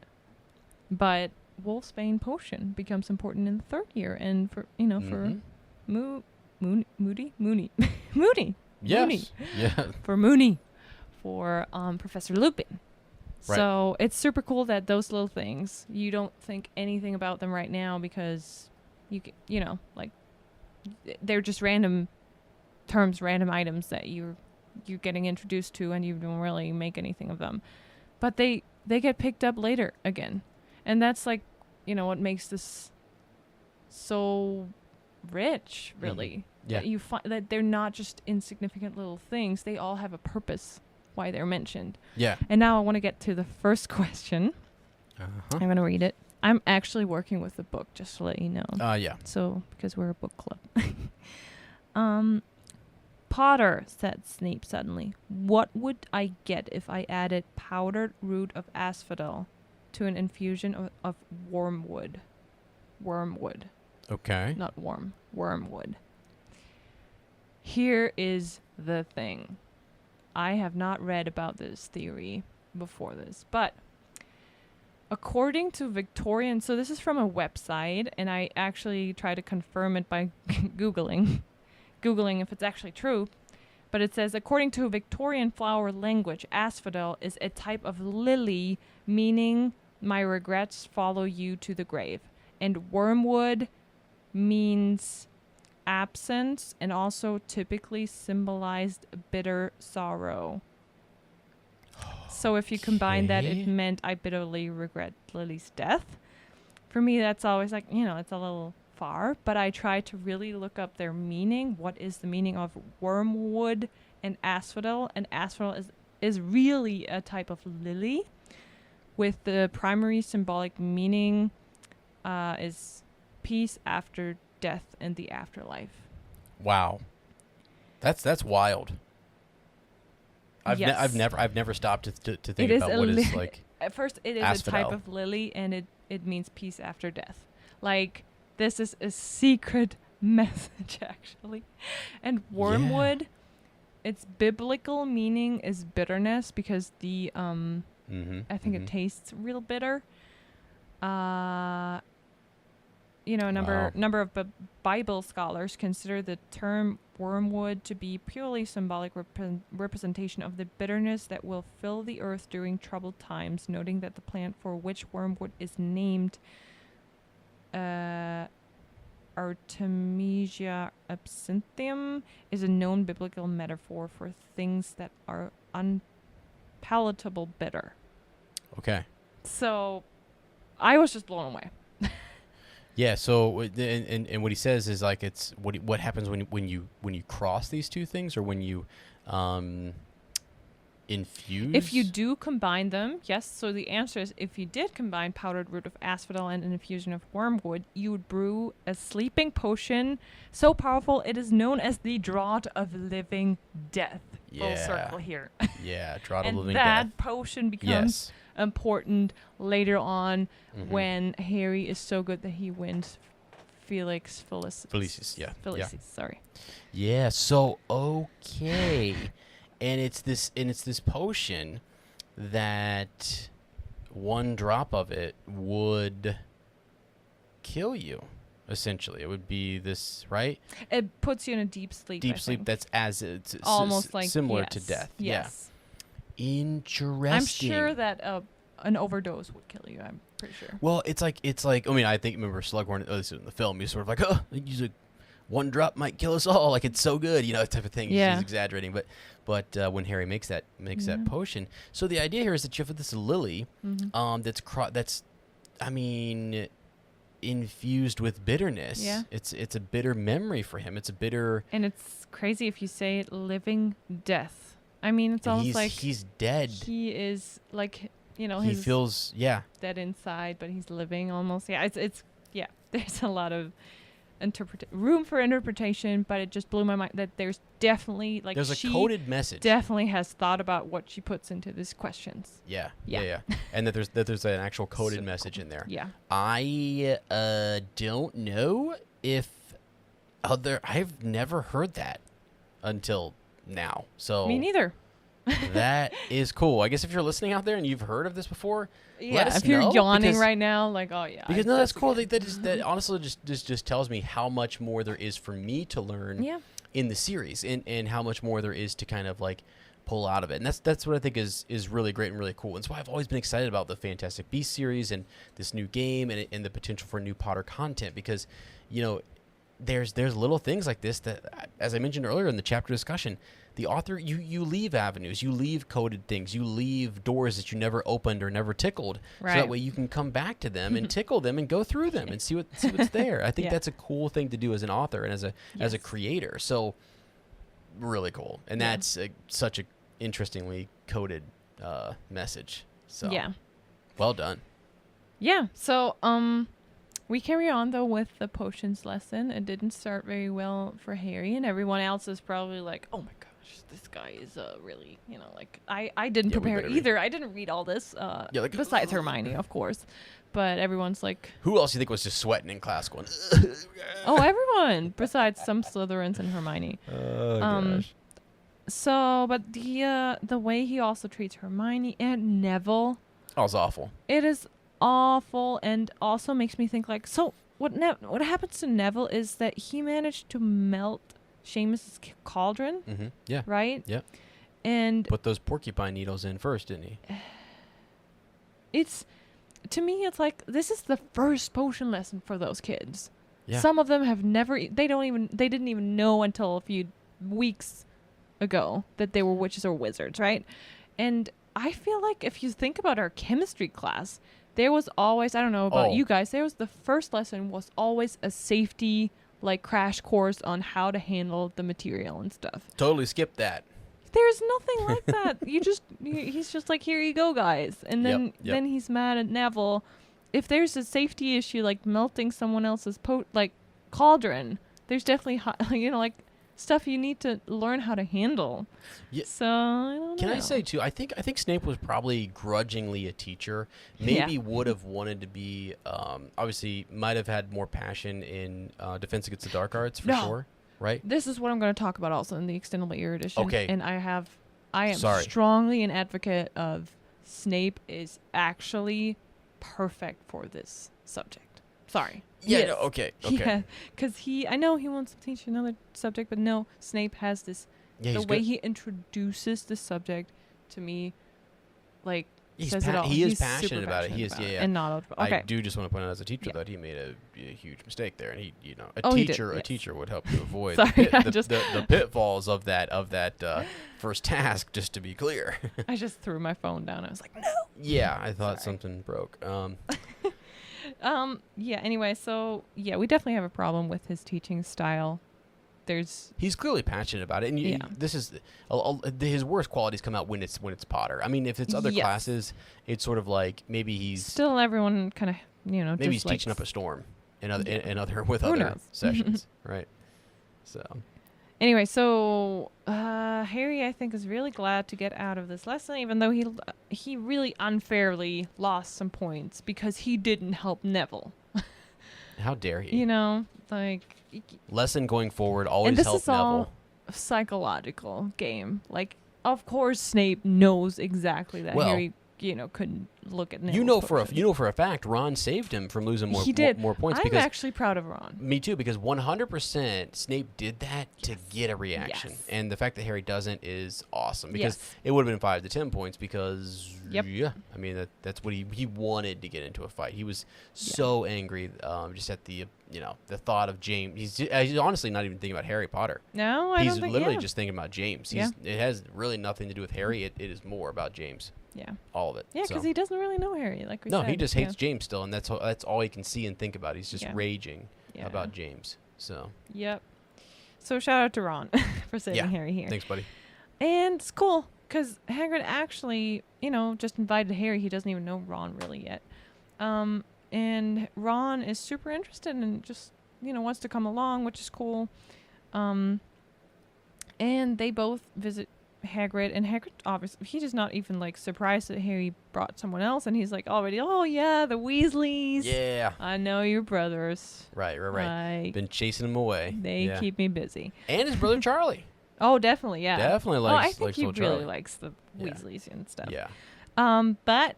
but wolfsbane potion becomes important in the 3rd year, and for for Moody. Yes. Mooney. Yeah. For Mooney, for Professor Lupin. Right. So it's super cool that those little things, you don't think anything about them right now because like they're just random terms, random items that you're getting introduced to, and you don't really make anything of them. But they get picked up later again. And that's like, what makes this so rich, really. Yeah. That you find that they're not just insignificant little things. They all have a purpose why they're mentioned. Yeah. And now I want to get to the first question. I'm going to read it. I'm actually working with the book, just to let you know. Yeah. So, because we're a book club. Potter, said Snape suddenly, what would I get if I added powdered root of asphodel to an infusion of wormwood? Wormwood. Okay. Not wormwood. Here is the thing. I have not read about this theory before this, but according to Victorian, so this is from a website, and I actually try to confirm it by Googling if it's actually true. But it says, according to Victorian flower language, asphodel is a type of lily, meaning my regrets follow you to the grave. And wormwood means absence and also typically symbolized bitter sorrow. So if you combine that, it meant I bitterly regret Lily's death. For me, that's always like, it's a little far, but I try to really look up their meaning. What is the meaning of wormwood and asphodel? And asphodel is really a type of lily, with the primary symbolic meaning is peace after death and the afterlife. Wow, that's wild. I've never stopped to think about what is like. At first, it is asphodel. a type of lily, and it means peace after death. Like, this is a secret message, actually. And wormwood, its biblical meaning is bitterness, because the I think it tastes real bitter. Number of Bible scholars consider the term wormwood to be purely symbolic representation of the bitterness that will fill the earth during troubled times, noting that the plant for which wormwood is named Artemisia absinthium is a known biblical metaphor for things that are palatable bitter. Okay. So I was just blown away. Yeah. So and what he says is like it's what happens when you cross these two things, or when you infuse. If you do combine them, yes. So the answer is, if you did combine powdered root of asphodel and an infusion of wormwood, you would brew a sleeping potion so powerful it is known as the Draught of Living Death. Full Yeah. circle here. Yeah, Draught of And Living that Death. potion becomes Yes. important later on Mhm. when Harry is so good that he wins Felicis. Yeah. Felicis, sorry. Yeah. So okay, and it's this potion that one drop of it would kill you. Essentially, it would be this, right? It puts you in a deep sleep. Deep I sleep. think. That's it's Almost like similar to yes, death. Yes. Yeah. Interesting. I'm sure that an overdose would kill you. I'm pretty sure. Well, it's like. I mean, I think remember Slughorn, at least in the film, he's sort of like, oh, use a one drop might kill us all. Like it's so good, type of thing. Yeah. He's exaggerating, but when Harry makes that potion, so the idea here is that you have this lily, that's I mean, infused with bitterness. Yeah. It's a bitter memory for him. It's a bitter. And it's crazy if you say it, living death. I mean, it's almost like he's dead. he is like, He his feels dead inside, but he's living almost. Yeah, it's yeah. There's a lot of room for interpretation, but it just blew my mind that there's definitely like there's a coded message. Definitely has thought about what she puts into these questions. Yeah. Yeah. And that there's an actual coded So message cool. in there. Yeah. I don't know if I've never heard that until now. So Me neither. that is cool. I guess if you're listening out there and you've heard of this before, Yeah, let us if you're know, yawning because- right now, like, oh yeah. Because no, that's cool. That honestly just tells me how much more there is for me to learn Yeah. in the series, and how much more there is to kind of like pull out of it. And that's what I think is really great and really cool. And so I've always been excited about the Fantastic Beasts series and this new game and the potential for new Potter content, because there's little things like this that, as I mentioned earlier in the chapter discussion, the author, you leave avenues, you leave coded things, you leave doors that you never opened or never tickled, so Right. that way you can come back to them and tickle them and go through them and see what's there. I think Yeah. that's a cool thing to do as an author and as a Yes. creator. So really cool, and Yeah. that's such a interestingly coded message. So Yeah. well done. Yeah. So we carry on though with the potions lesson. It didn't start very well for Harry, and everyone else is probably like, "Oh my gosh, this guy is really, like I didn't Yeah, we prepare better be. either. I didn't read all this. Besides Hermione, of course, but everyone's like, Who else do you think was just sweating in class going? oh, everyone besides some Slytherins and Hermione. Oh gosh. So, but the way he also treats Hermione and Neville, That was awful. it is awful, and also makes me think like, so what happens to Neville is that he managed to melt Seamus's cauldron, Mm-hmm. Yeah. right? Yeah. And Put those porcupine needles in first, didn't he? it's, to me, it's like, this is the first potion lesson for those kids. Yeah. Some of them have never, they didn't even know until a few weeks ago that they were witches or wizards, right? And I feel like if you think about our chemistry class, there was always, I don't know about you guys, the first lesson was always a safety, like, crash course on how to handle the material and stuff. Totally skipped that. There's nothing like that. He's just like, here you go, guys. And then Yep. then he's mad at Neville. If there's a safety issue, like melting someone else's cauldron, there's definitely like stuff you need to learn how to handle. Yeah. So I don't know. Can I say too? I think Snape was probably grudgingly a teacher. Maybe would have wanted to be. Obviously, might have had more passion in Defense Against the Dark Arts for sure. Right. This is what I'm going to talk about also in the extended year edition. Okay. And I am Sorry. strongly an advocate of Snape is actually perfect for this subject. Sorry. Yeah. Yes. No, okay. Okay. Because I know he wants to teach another subject, but no, Snape has this, Yeah, the he's way good. he introduces the subject to me, like, Says it all. He is He's super passionate about it. He is, about it. yeah. And not okay. I do just want to point out as a teacher Yeah. that he made a huge mistake there, and he, you know, He did, a yes. teacher would help you avoid Sorry, the pitfalls of that first task. Just to be clear. I just threw my phone down. I was like, no. Yeah, I thought Sorry. something broke. Yeah. Anyway, so yeah, we definitely have a problem with his teaching style. He's clearly passionate about it, and Yeah. this is his worst qualities come out when it's Potter. I mean, if it's other Yes. classes, it's sort of like maybe he's still everyone kind of maybe he's just teaching likes- up a storm in Yeah. other with Who other knows? sessions, right? So Anyway, so Harry, I think, is really glad to get out of this lesson, even though he really unfairly lost some points because he didn't help Neville. how dare he? You know, like, Lesson going forward, and always this help is all Neville. a psychological game. Like, of course, Snape knows exactly that Well, Harry, couldn't look at Neville's You know for potion. a fact, Ron saved him from losing more He did. more points I'm because actually proud of Ron. me too, because 100% Snape did that to get a reaction, Yes. and the fact that Harry doesn't is awesome because Yes. it would have been 5 to 10 points because Yep. yeah, I mean that's what he wanted to get into a fight. He was so angry just at the the thought of James. He's honestly not even thinking about Harry Potter. No, I He's don't think. literally Yeah. just thinking about James. Yeah. It has really nothing to do with Harry. It is more about James. Yeah. All of it. Yeah, because So- he doesn't really know Harry, like we no, said. he just Yeah. hates James still, and that's all he can see and think about. He's just Yeah. raging Yeah. about James. So Yep. So shout out to Ron for saving Yeah. Harry here. thanks, buddy. And it's cool because Hagrid actually, just invited Harry. He doesn't even know Ron really yet. And Ron is super interested and just, wants to come along, which is cool. And they both visit Hagrid, and Hagrid obviously he's just not even like surprised that Harry brought someone else, and he's like already, oh yeah, the Weasleys. Yeah. I know your brothers. Right. Like, Been chasing him away. they Yeah. keep me busy. And his brother Charlie. Oh, definitely, yeah. Definitely I likes think he little really Charlie. likes the Yeah. Weasleys and stuff. Yeah. But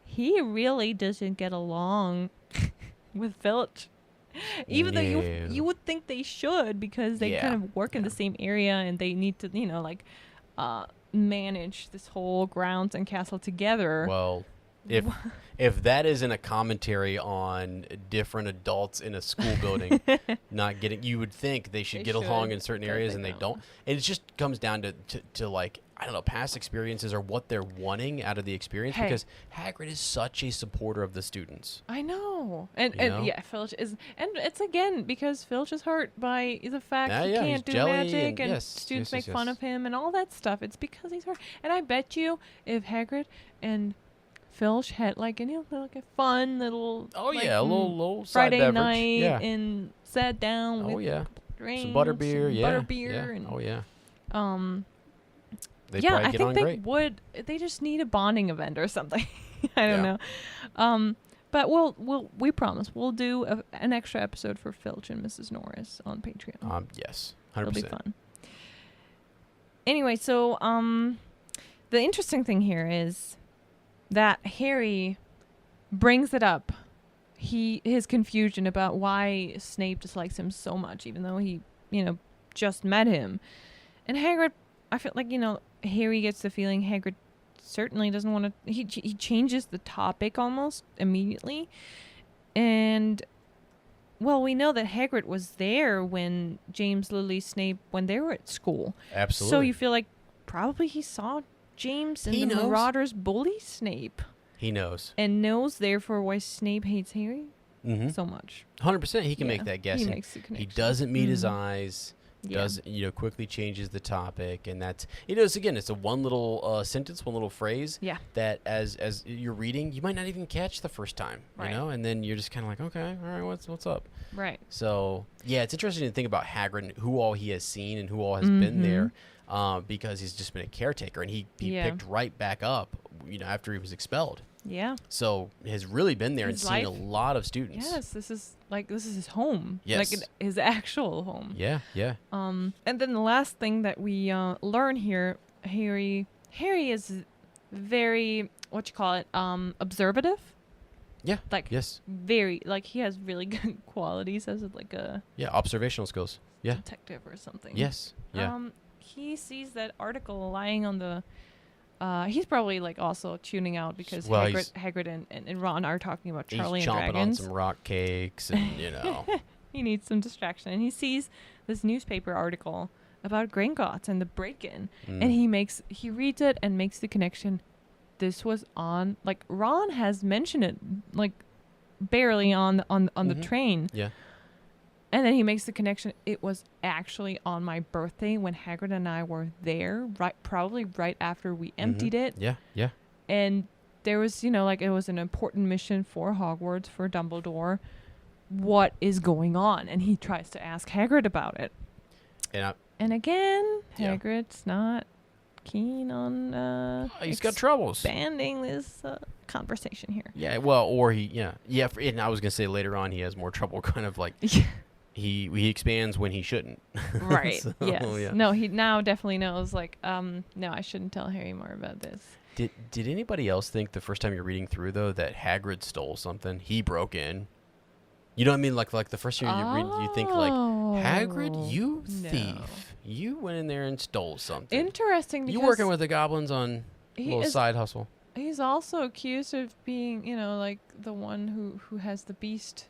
he really doesn't get along with Filch. Even though No. you would think they should, because they Yeah. kind of work in the same area and they need to, manage this whole grounds and castle together. Well, if that isn't a commentary on different adults in a school building not getting, you would think they should They get along should, in certain but areas they and they don't. don't. And it just comes down to like, I don't know, past experiences or what they're wanting out of the experience, Hey. because Hagrid is such a supporter of the students. I know. And, You know? and yeah, Filch is, and it's again because Filch is hurt by the fact he Yeah, can't he's do jelly magic, and- and yes, students yes, make fun yes. of him and all that stuff. It's because he's hurt. And I bet you if Hagrid and Filch had like a fun little Oh yeah, a little side Friday beverage. night Yeah. and sat down Oh with yeah. drinks, Some butterbeer. and Yeah. butterbeer, Yeah. and Oh yeah. They yeah, probably I get think on they great. would. They just need a bonding event or something. I don't Yeah. know. But we promise we'll do an extra episode for Filch and Mrs. Norris on Patreon. Yes. It'll 100%. be fun. Anyway, so the interesting thing here is that Harry brings it up. His confusion about why Snape dislikes him so much, even though he, just met him. And Hagrid, I feel like, Harry gets the feeling Hagrid certainly doesn't want to. He changes the topic almost immediately. And, well, we know that Hagrid was there when James, Lily, Snape, when they were at school. Absolutely. So you feel like probably he saw James and He the knows. Marauders bully Snape. He knows. And knows, therefore, why Snape hates Harry Mm-hmm. so much. 100%. He can Yeah, make that guess. He and makes the He connection. doesn't meet his Mhm. eyes. Yeah. Does quickly changes the topic, and that's again, it's a one little sentence, one little phrase. Yeah. That as you're reading, you might not even catch the first time. Right. And then you're just kind of like, okay, all right, what's up? Right. So yeah, it's interesting to think about Hagrid and who all he has seen and who all has been there, because he's just been a caretaker, and he Yeah. picked right back up, after he was expelled. Yeah. So has really been there His and seen a life- lot of students. Yes, this is his home. Yes. Like his actual home. Yeah. Yeah. And then the last thing that we learn here, Harry is very, observative. Yeah. Like Yes. very, like he has really good qualities as like a Yeah. Observational skills. Yeah. detective or something. Yes. Yeah. He sees that article lying on the He's probably like also tuning out because Well, Hagrid and Ron are talking about He's Charlie and chomping Dragons. on some rock cakes, and He needs some distraction, and he sees this newspaper article about Gringotts and the break-in, and he reads it and makes the connection. This was on, like, Ron has mentioned it like barely on the train. Yeah. And then he makes the connection. It was actually on my birthday when Hagrid and I were there, probably right after we emptied it. Yeah, yeah. And there was, like, it was an important mission for Hogwarts, for Dumbledore. What is going on? And he tries to ask Hagrid about it. And again, Hagrid's not keen on he's got troubles expanding this conversation here. Yeah, well, or and I was gonna say later on he has more trouble, kind of like he expands when he shouldn't. Right. So, yes. Yeah. No, he now definitely knows. Like, no, I shouldn't tell Harry more about this. Did anybody else think the first time you're reading through though that Hagrid stole something? He broke in. You know what I mean? Like the first time you read, you think like, Hagrid, you thief, you went in there and stole something. Interesting. Because you working with the goblins on a little side hustle. He's also accused of being, like the one who has the beast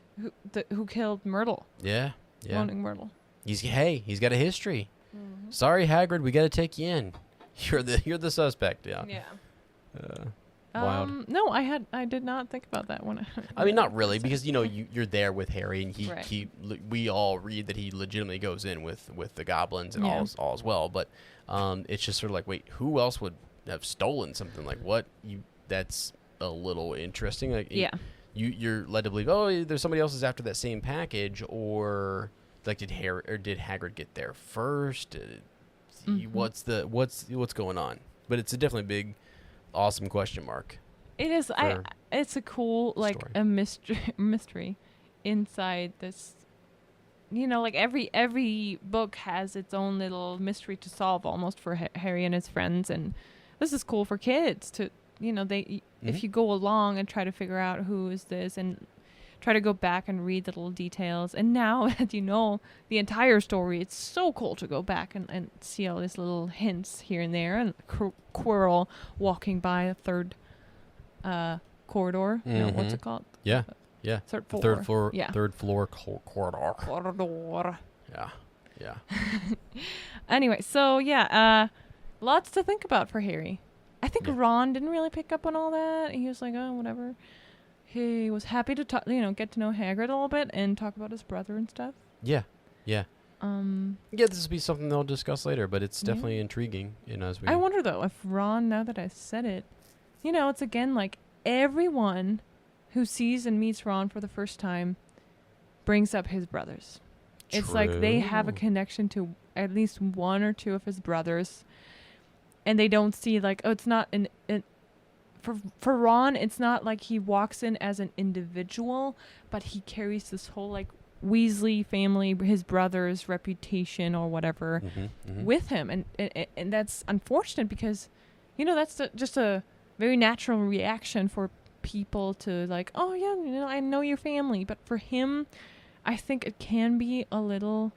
who killed Myrtle. Yeah. Cloning Myrtle. He's got a history. Mm-hmm. Sorry, Hagrid, we got to take you in. You're the suspect. Yeah. Yeah. Wild. No, I did not think about that one. I mean, not really, because you're there with Harry, and we all read that he legitimately goes in with the goblins and all as well. But it's just sort of like, wait, who else would have stolen something? Like what? That's a little interesting. Like, you're led to believe, oh, there's somebody else is after that same package, or like did Hagrid get there first? What's going on? But it's a definitely big, awesome question mark. It is. It's a cool story. A mystery inside this. Like every book has its own little mystery to solve, almost for Harry and his friends, and this is cool for kids to. If you go along and try to figure out who is this and try to go back and read the little details. And now that you know the entire story, it's so cool to go back and see all these little hints here and there. And Quirrell walking by a third corridor. Mm-hmm. What's it called? Yeah. Third floor. Third floor. Yeah. Third floor corridor. Corridor. Yeah. Anyway, so lots to think about for Harry. I think Ron didn't really pick up on all that. He was like, oh, whatever. He was happy to talk, get to know Hagrid a little bit and talk about his brother and stuff. Yeah. This will be something they'll discuss later, but it's definitely intriguing. I wonder though if Ron, now that I said it, it's again like everyone who sees and meets Ron for the first time brings up his brothers. True. It's like they have a connection to at least one or two of his brothers. And they don't see like, oh, it's not for Ron, it's not like he walks in as an individual, but he carries this whole like Weasley family, his brother's reputation or whatever with him. And that's unfortunate because, that's just a very natural reaction for people to like, oh yeah, I know your family. But for him, I think it can be a little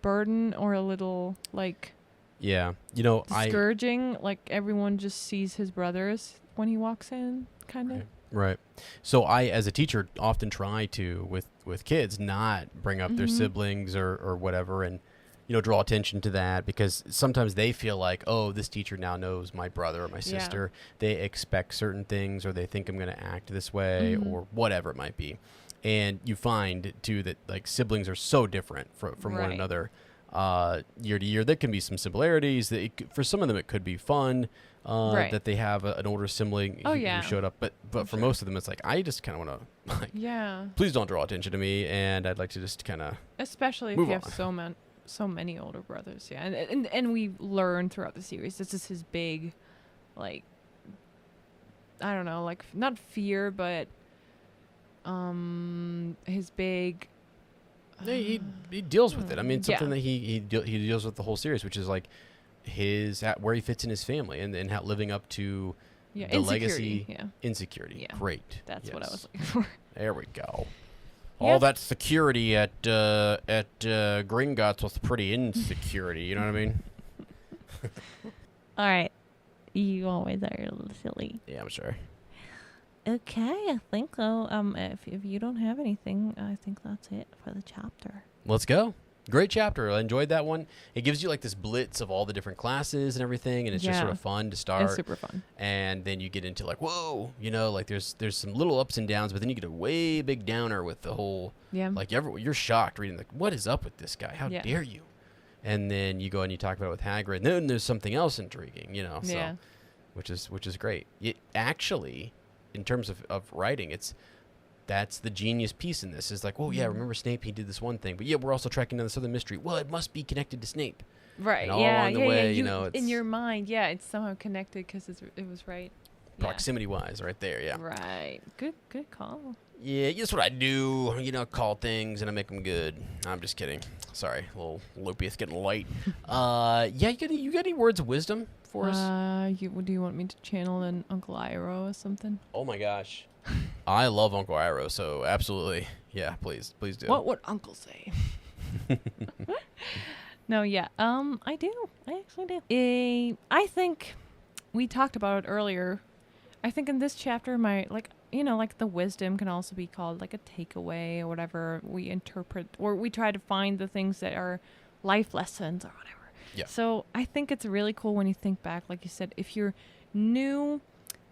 burden or a little like, discouraging. Like everyone just sees his brothers when he walks in, kind of. Right. So I, as a teacher, often try to with kids not bring up their siblings or whatever, and draw attention to that, because sometimes they feel like, oh, this teacher now knows my brother or my sister. They expect certain things, or they think I'm going to act this way, or whatever it might be. And you find too that like siblings are so different from one another. Year to year, there can be some similarities. For some of them, it could be fun that they have an older sibling who showed up. But for most of them, it's like, I just kind of want to, like, please don't draw attention to me, and I'd like to just kind of, especially if you have so many older brothers. Yeah, and we learn throughout the series this is his big, like, I don't know, like not fear, but his big. He deals with it. I mean, it's something that he deals with the whole series, which is like where he fits in his family and how living up to the legacy. Insecurity. Yeah. Great. That's what I was looking for. There we go. All that security at Gringotts was pretty insecurity. You know what I mean? All right. You always are a little silly. Yeah, I'm sure. Okay, I think so. If you don't have anything, I think that's it for the chapter. Let's go. Great chapter. I enjoyed that one. It gives you like this blitz of all the different classes and everything, and it's just sort of fun to start. It's super fun. And then you get into like, whoa, like there's some little ups and downs, but then you get a way big downer with the whole, like you're shocked reading like, what is up with this guy? How dare you? And then you go and you talk about it with Hagrid, and then there's something else intriguing, so, which is great. It actually, in terms of writing, that's the genius piece in this. Is like, oh, yeah, remember Snape? He did this one thing. But, yeah, we're also tracking down this other mystery. Well, it must be connected to Snape. Right, and all along the way, it's in your mind, it's somehow connected because it was right. Proximity-wise, right there, yeah. Right. Good call. Yeah, that's what I do. Call things and I make them good. I'm just kidding. Sorry, a little loopy. It's getting light. You got any words of wisdom for us? Do you want me to channel an Uncle Iroh or something? Oh, my gosh. I love Uncle Iroh, so absolutely. Yeah, please do. What would Uncle say? No, I do. I actually do. I think we talked about it earlier. I think in this chapter, the wisdom can also be called like a takeaway or whatever. We interpret or we try to find the things that are life lessons or whatever. Yeah. So I think it's really cool when you think back, like you said, if you're new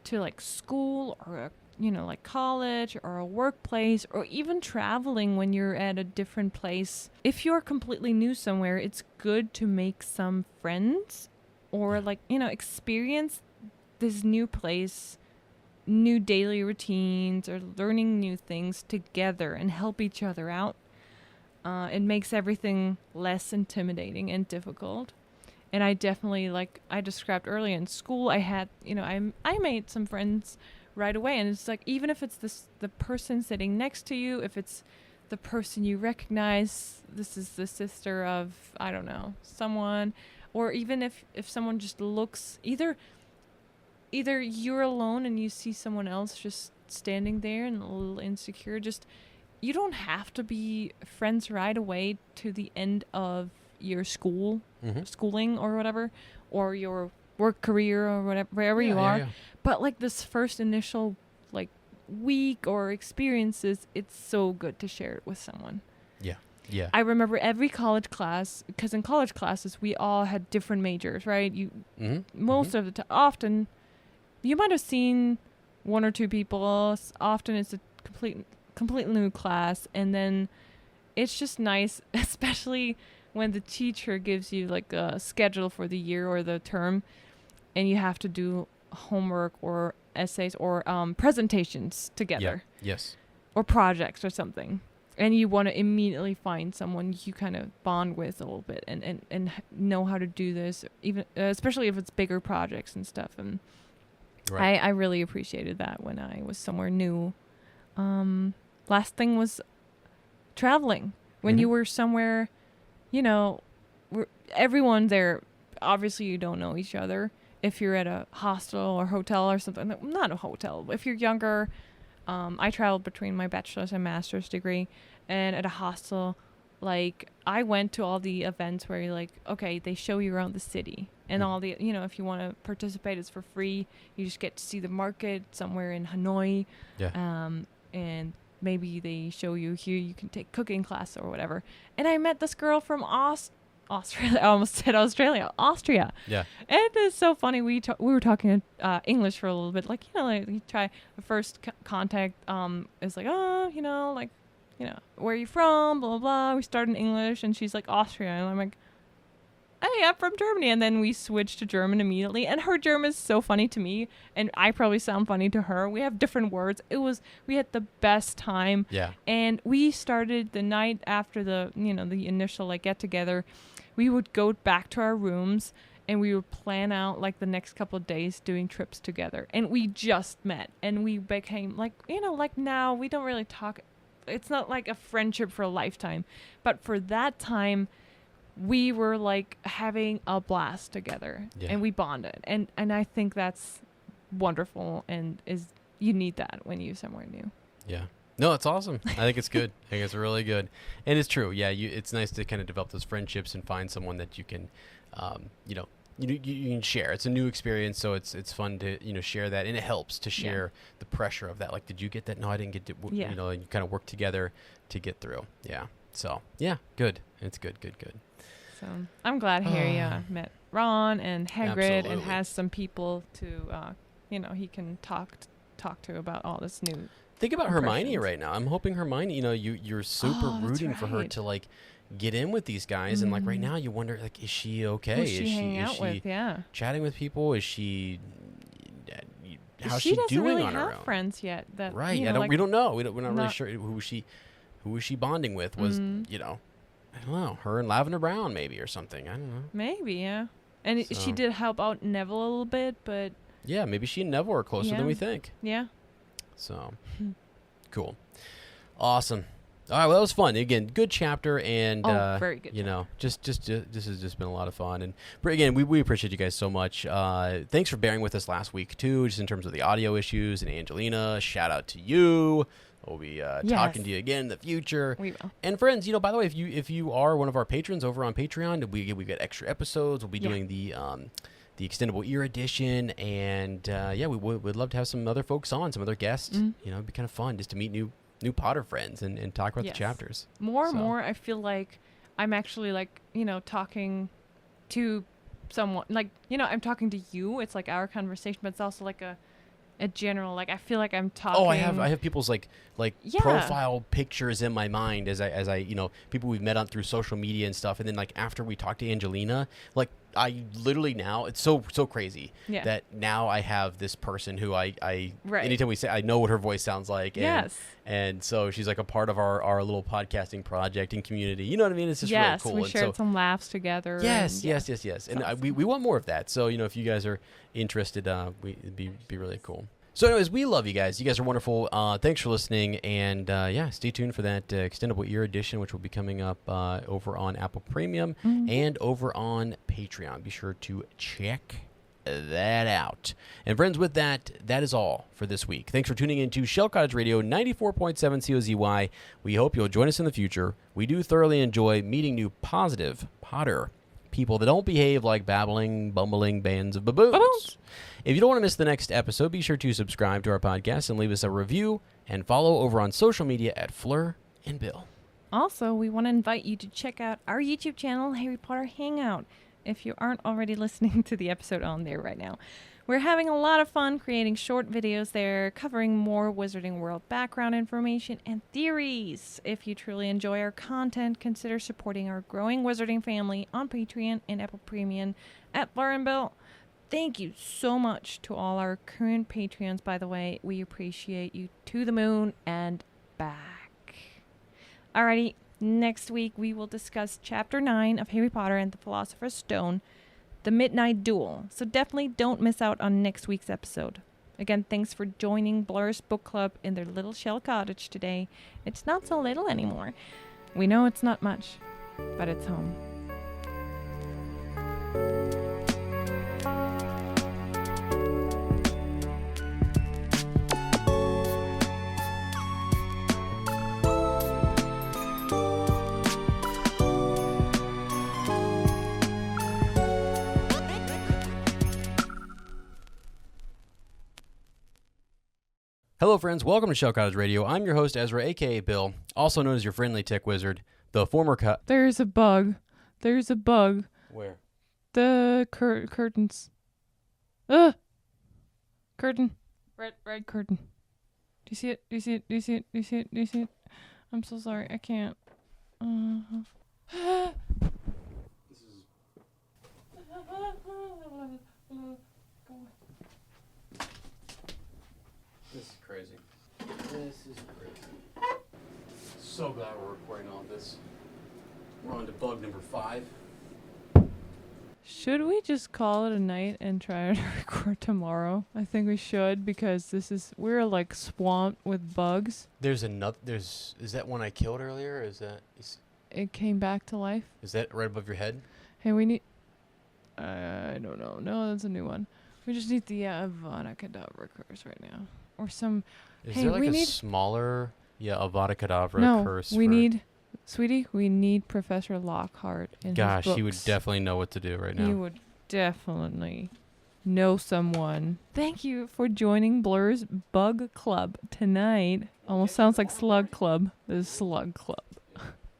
to like school or like college or a workplace or even traveling when you're at a different place. If you're completely new somewhere, it's good to make some friends or experience this new place, new daily routines or learning new things together and help each other out. It makes everything less intimidating and difficult. And I definitely, like I described earlier in school, I had, I made some friends right away, and it's like, even if it's the person sitting next to you, if it's the person you recognize, this is the sister of, I don't know, someone, or even if someone just looks, either you're alone and you see someone else just standing there and a little insecure, just, you don't have to be friends right away to the end of your schooling or whatever, or your work career or whatever, wherever you are. Yeah. But like this first initial like week or experiences, it's so good to share it with someone. Yeah. Yeah. I remember every college class, because in college classes we all had different majors, right? Most of the time, often you might have seen one or two people. Often it's a complete new class, and then it's just nice, especially when the teacher gives you like a schedule for the year or the term, and you have to do homework or essays or presentations together. Yeah. Yes. Or projects or something. And you want to immediately find someone you kind of bond with a little bit and know how to do this, even especially if it's bigger projects and stuff. And right. I really appreciated that when I was somewhere new. Last thing was traveling. When you were somewhere, everyone there, obviously you don't know each other. If you're at a hostel or hotel or something, not a hotel, but if you're younger, I traveled between my bachelor's and master's degree, and at a hostel, like I went to all the events where you're like, okay, they show you around the city and all the, if you want to participate, it's for free. You just get to see the market somewhere in Hanoi. Yeah. And maybe they show you here, you can take cooking class or whatever. And I met this girl from Australia. I almost said Australia. Austria. Yeah. And it's so funny. We were talking English for a little bit. Like, you try the first contact is like, where are you from? Blah, blah, blah. We start in English, and she's like, Austria. And I'm like, hey, I'm from Germany. And then we switched to German immediately. And her German is so funny to me, and I probably sound funny to her. We have different words. We had the best time. Yeah. And we started the night after the initial like get together. We would go back to our rooms and we would plan out like the next couple of days doing trips together. And we just met and we became like, like now we don't really talk. It's not like a friendship for a lifetime, but for that time we were like having a blast together. Yeah. And we bonded. And I think that's wonderful, and you need that when you're somewhere new. Yeah. No, it's awesome. I think it's good. I think it's really good. And it's true. Yeah, it's nice to kind of develop those friendships and find someone that you can, you can share. It's a new experience, so it's fun to share that, and it helps to share the pressure of that. Like, did you get that? No, I didn't get it. Yeah. And you kind of work together to get through. Yeah. So yeah, good. It's good. So I'm glad Harry met Ron and Hagrid and Absolutely. has some people to he can talk to about all this new. Think about Hermione impressions. right now. I'm hoping Hermione. You're super Oh, that's rooting for her right. to like get in with these guys, and like right now you wonder like, is she okay? Who's she hanging out with? Yeah. Chatting with people? Is she? How's she she doesn't doing really on her have own? friends yet. That Right. You know, like, we don't know. We're not really not- sure who was she bonding with. Was I don't know, her and Lavender Brown maybe or something. I don't know. Maybe, yeah. And So- she did help out Neville a little bit, but Yeah, maybe she and Neville are closer than Yeah. we think. yeah. So cool, awesome. All right, well, that was fun. Again, good chapter, and Very good. just this has just been a lot of fun. And again, we appreciate you guys so much. Thanks for bearing with us last week too, just in terms of the audio issues. And Angelina, shout out to you. We'll be talking to you again in the future. We will. And friends, by the way, if you are one of our patrons over on Patreon, we get extra episodes. We'll be doing the extendable ear edition, and we'd love to have some other folks on, some other guests. It'd be kind of fun just to meet new Potter friends and talk about the chapters. More and So. more, I feel like I'm actually talking to someone. I'm talking to you. It's like our conversation, but it's also like a general. Like I feel like I'm talking. Oh, I have people's like Yeah. profile pictures in my mind as I people we've met on through social media and stuff, and then like after we talk to Angelina, like I literally now it's so crazy that now I have this person who I Right. anytime we say I know what her voice sounds like. Yes. And so she's like a part of our little podcasting project and community. You know what I mean? It's just really cool. We And shared so, some laughs together. yes. and, And we want more of that. So, if you guys are interested, it'd be really cool. So anyways, we love you guys. You guys are wonderful. Thanks for listening. And stay tuned for that extendable ear edition, which will be coming up over on Apple Premium and over on Patreon. Be sure to check that out. And friends, with that is all for this week. Thanks for tuning in to Shell Cottage Radio 94.7 COZY. We hope you'll join us in the future. We do thoroughly enjoy meeting new positive Potter people that don't behave like babbling, bumbling bands of baboons. If you don't want to miss the next episode, be sure to subscribe to our podcast and leave us a review and follow over on social media at Fleur and Bill. Also, we want to invite you to check out our YouTube channel, Harry Potter Hangout, if you aren't already listening to the episode on there right now. We're having a lot of fun creating short videos there, covering more Wizarding World background information and theories. If you truly enjoy our content, consider supporting our growing Wizarding family on Patreon and Apple Premium at Fleur and Bill. Thank you so much to all our current Patreons, by the way. We appreciate you to the moon and back. Alrighty, next week we will discuss Chapter 9 of Harry Potter and the Philosopher's Stone, The Midnight Duel. So definitely don't miss out on next week's episode. Again, thanks for joining Blur's Book Club in their little shell cottage today. It's not so little anymore. We know it's not much, but it's home. Hello, friends. Welcome to Shell Cottage Radio. I'm your host, Ezra, a.k.a. Bill, also known as your friendly tech wizard, the former There's a bug. There's a bug. Where? The curtains. Ugh! Curtain. Red curtain. Do you see it? Do you see it? Do you see it? Do you see it? Do you see it? I'm so sorry. I can't. This is crazy. This is crazy. So glad we're recording all this. We're on to bug number 5. Should we just call it a night and try to record tomorrow? I think we should, because we're like swamped with bugs. There's another. Is that one I killed earlier? It came back to life. Is that right above your head? Hey, we need. I don't know. No, that's a new one. We just need the Avada Kedavra curse right now, or some. Is Hey, there like we a need- smaller, Avada Kedavra No, curse? we for- need, sweetie. We need Professor Lockhart. In his Gosh, he would books. definitely know what to do right He now. would definitely know someone. Thank you for joining Blur's Bug Club tonight. Almost sounds like Slug Club. The Slug Club.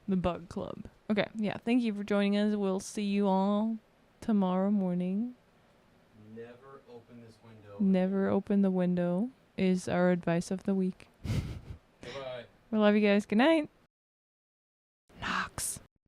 The Bug Club. Okay, yeah, thank you for joining us. We'll see you all tomorrow morning. Never open this window. Never open the window is our advice of the week. Goodbye. We love you guys. Good night.